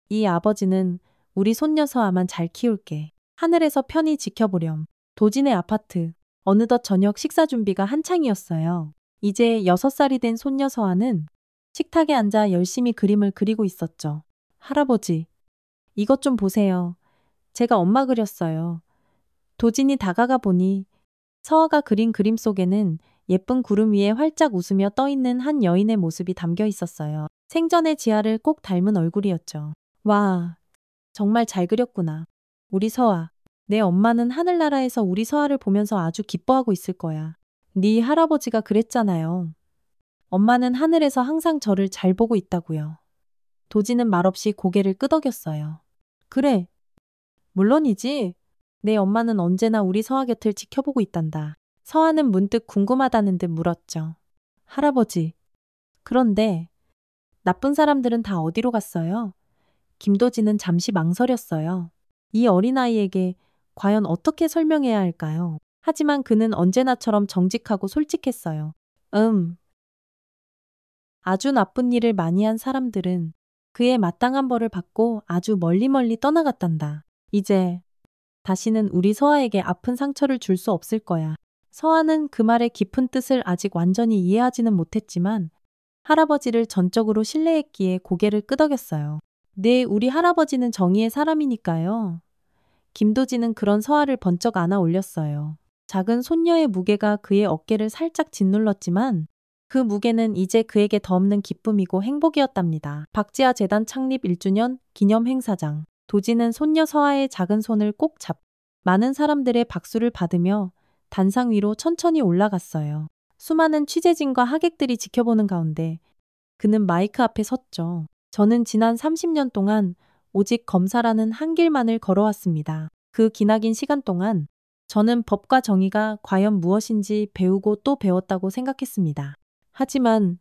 이 아버지는 우리 손녀 서아만 잘 키울게. 하늘에서 편히 지켜보렴. 도진의 아파트. 어느덧 저녁 식사 준비가 한창이었어요. 이제 6살이 된 손녀 서아는 식탁에 앉아 열심히 그림을 그리고 있었죠. 할아버지, 이것 좀 보세요. 제가 엄마 그렸어요. 도진이 다가가 보니 서아가 그린 그림 속에는 예쁜 구름 위에 활짝 웃으며 떠있는 한 여인의 모습이 담겨 있었어요. 생전의 지아를 꼭 닮은 얼굴이었죠. 와, 정말 잘 그렸구나. 우리 서아. 내 엄마는 하늘나라에서 우리 서아를 보면서 아주 기뻐하고 있을 거야. 네 할아버지가 그랬잖아요. 엄마는 하늘에서 항상 저를 잘 보고 있다고요. 도지는 말없이 고개를 끄덕였어요. 그래. 물론이지. 내 엄마는 언제나 우리 서아 곁을 지켜보고 있단다. 서아는 문득 궁금하다는 듯 물었죠. 할아버지. 그런데 나쁜 사람들은 다 어디로 갔어요? 김도진은 잠시 망설였어요. 이 어린아이에게 과연 어떻게 설명해야 할까요? 하지만 그는 언제나처럼 정직하고 솔직했어요. 아주 나쁜 일을 많이 한 사람들은 그에 마땅한 벌을 받고 아주 멀리 떠나갔단다. 이제 다시는 우리 서아에게 아픈 상처를 줄 수 없을 거야. 서아는 그 말의 깊은 뜻을 아직 완전히 이해하지는 못했지만 할아버지를 전적으로 신뢰했기에 고개를 끄덕였어요. 네, 우리 할아버지는 정의의 사람이니까요. 김도진은 그런 서아를 번쩍 안아 올렸어요. 작은 손녀의 무게가 그의 어깨를 살짝 짓눌렀지만 그 무게는 이제 그에게 더없는 기쁨이고 행복이었답니다. 박지아 재단 창립 1주년 기념 행사장. 도진은 손녀 서아의 작은 손을 꼭 잡고 많은 사람들의 박수를 받으며 단상 위로 천천히 올라갔어요. 수많은 취재진과 하객들이 지켜보는 가운데 그는 마이크 앞에 섰죠. 저는 지난 30년 동안 오직 검사라는 한 길만을 걸어왔습니다. 그 기나긴 시간 동안 저는 법과 정의가 과연 무엇인지 배우고 또 배웠다고 생각했습니다. 하지만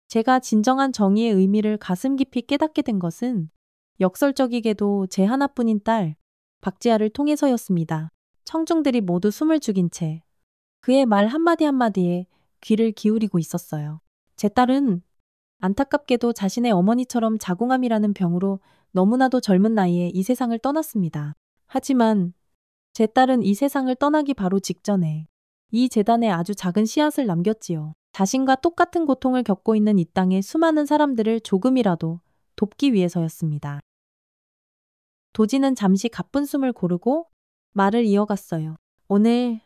제가 진정한 정의의 의미를 가슴 깊이 깨닫게 된 것은 역설적이게도 제 하나뿐인 딸, 박지아를 통해서였습니다. 청중들이 모두 숨을 죽인 채 그의 말 한마디 한마디에 귀를 기울이고 있었어요. 제 딸은 안타깝게도 자신의 어머니처럼 자궁암이라는 병으로 너무나도 젊은 나이에 이 세상을 떠났습니다. 하지만 제 딸은 이 세상을 떠나기 바로 직전에 이 재단에 아주 작은 씨앗을 남겼지요. 자신과 똑같은 고통을 겪고 있는 이 땅의 수많은 사람들을 조금이라도 돕기 위해서였습니다. 도지는 잠시 가쁜 숨을 고르고 말을 이어갔어요. 오늘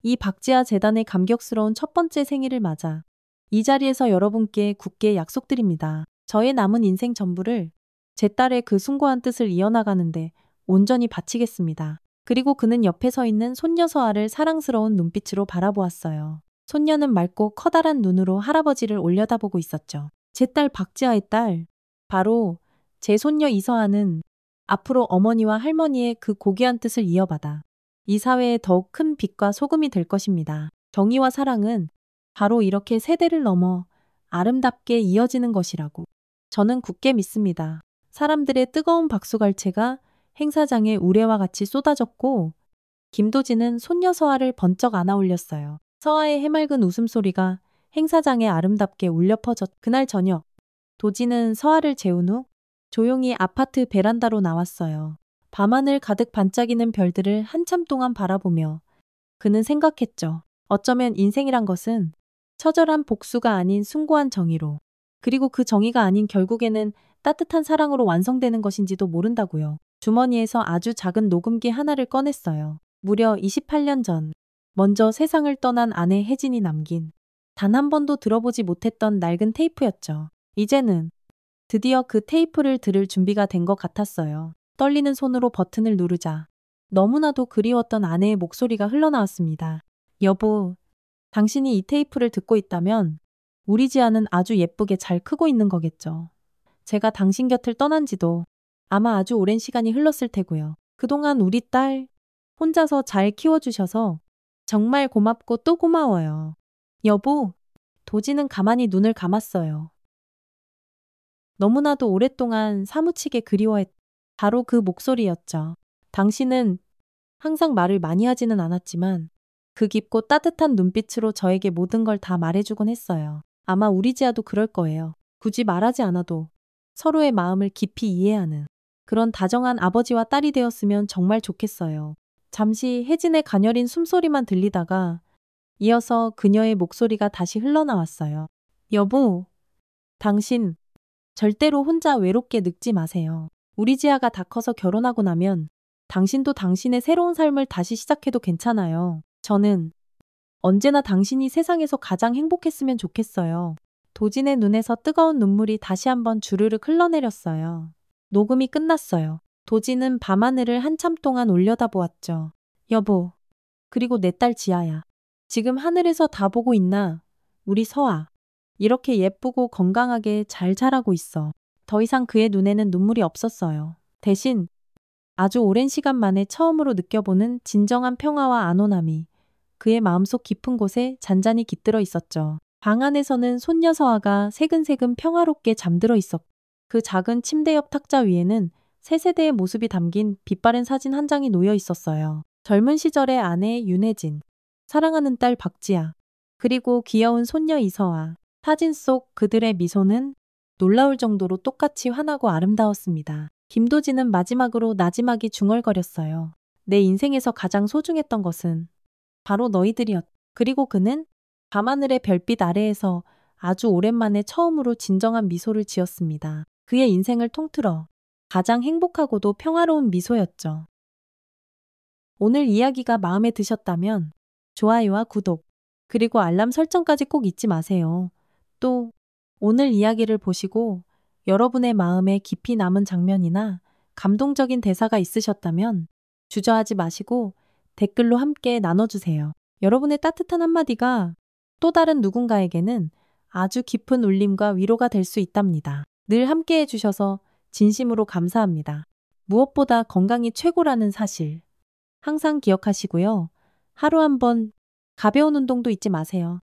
이 박지아 재단의 감격스러운 첫 번째 생일을 맞아 이 자리에서 여러분께 굳게 약속드립니다. 저의 남은 인생 전부를 제 딸의 그 숭고한 뜻을 이어나가는데 온전히 바치겠습니다. 그리고 그는 옆에 서 있는 손녀 서아를 사랑스러운 눈빛으로 바라보았어요. 손녀는 맑고 커다란 눈으로 할아버지를 올려다보고 있었죠. 제 딸 박지아의 딸, 바로 제 손녀 이서아는 앞으로 어머니와 할머니의 그 고귀한 뜻을 이어받아 이 사회에 더욱 큰 빛과 소금이 될 것입니다. 정의와 사랑은 바로 이렇게 세대를 넘어 아름답게 이어지는 것이라고 저는 굳게 믿습니다. 사람들의 뜨거운 박수갈채가 행사장에 우레와 같이 쏟아졌고 김도진은 손녀 서아를 번쩍 안아 올렸어요. 서아의 해맑은 웃음소리가 행사장에 아름답게 울려 퍼졌. 그날 저녁 도진은 서아를 재운 후 조용히 아파트 베란다로 나왔어요. 밤하늘 가득 반짝이는 별들을 한참 동안 바라보며 그는 생각했죠. 어쩌면 인생이란 것은 처절한 복수가 아닌 숭고한 정의로, 그리고 그 정의가 아닌 결국에는 따뜻한 사랑으로 완성되는 것인지도 모른다고요. 주머니에서 아주 작은 녹음기 하나를 꺼냈어요. 무려 28년 전 먼저 세상을 떠난 아내 혜진이 남긴 단 한 번도 들어보지 못했던 낡은 테이프였죠. 이제는 드디어 그 테이프를 들을 준비가 된 것 같았어요. 떨리는 손으로 버튼을 누르자 너무나도 그리웠던 아내의 목소리가 흘러나왔습니다. 여보, 당신이 이 테이프를 듣고 있다면 우리 지아는 아주 예쁘게 잘 크고 있는 거겠죠. 제가 당신 곁을 떠난 지도 아마 아주 오랜 시간이 흘렀을 테고요. 그동안 우리 딸 혼자서 잘 키워주셔서 정말 고맙고 또 고마워요. 여보, 도지는 가만히 눈을 감았어요. 너무나도 오랫동안 사무치게 그리워했 바로 그 목소리였죠. 당신은 항상 말을 많이 하지는 않았지만 그 깊고 따뜻한 눈빛으로 저에게 모든 걸 다 말해주곤 했어요. 아마 우리 지아도 그럴 거예요. 굳이 말하지 않아도 서로의 마음을 깊이 이해하는 그런 다정한 아버지와 딸이 되었으면 정말 좋겠어요. 잠시 혜진의 가녀린 숨소리만 들리다가 이어서 그녀의 목소리가 다시 흘러나왔어요. 여보, 당신 절대로 혼자 외롭게 늙지 마세요. 우리 지아가 다 커서 결혼하고 나면 당신도 당신의 새로운 삶을 다시 시작해도 괜찮아요. 저는 언제나 당신이 세상에서 가장 행복했으면 좋겠어요. 도진의 눈에서 뜨거운 눈물이 다시 한번 주르륵 흘러내렸어요. 녹음이 끝났어요. 도진은 밤하늘을 한참 동안 올려다보았죠. 여보, 그리고 내 딸 지아야. 지금 하늘에서 다 보고 있나? 우리 서아. 이렇게 예쁘고 건강하게 잘 자라고 있어. 더 이상 그의 눈에는 눈물이 없었어요. 대신 아주 오랜 시간 만에 처음으로 느껴보는 진정한 평화와 안온함이 그의 마음속 깊은 곳에 잔잔히 깃들어 있었죠. 방 안에서는 손녀 서아가 새근새근 평화롭게 잠들어 있었고 그 작은 침대 옆 탁자 위에는 새 세대의 모습이 담긴 빛바랜 사진 한 장이 놓여 있었어요. 젊은 시절의 아내 윤혜진, 사랑하는 딸 박지아, 그리고 귀여운 손녀 이서아. 사진 속 그들의 미소는 놀라울 정도로 똑같이 환하고 아름다웠습니다. 김도진은 마지막으로 나지막이 중얼거렸어요. 내 인생에서 가장 소중했던 것은 바로 너희들이었. 그리고 그는 밤하늘의 별빛 아래에서 아주 오랜만에 처음으로 진정한 미소를 지었습니다. 그의 인생을 통틀어 가장 행복하고도 평화로운 미소였죠. 오늘 이야기가 마음에 드셨다면 좋아요와 구독, 그리고 알람 설정까지 꼭 잊지 마세요. 또 오늘 이야기를 보시고 여러분의 마음에 깊이 남은 장면이나 감동적인 대사가 있으셨다면 주저하지 마시고 댓글로 함께 나눠주세요. 여러분의 따뜻한 한마디가 또 다른 누군가에게는 아주 깊은 울림과 위로가 될 수 있답니다. 늘 함께 해주셔서 진심으로 감사합니다. 무엇보다 건강이 최고라는 사실 항상 기억하시고요. 하루 한번 가벼운 운동도 잊지 마세요.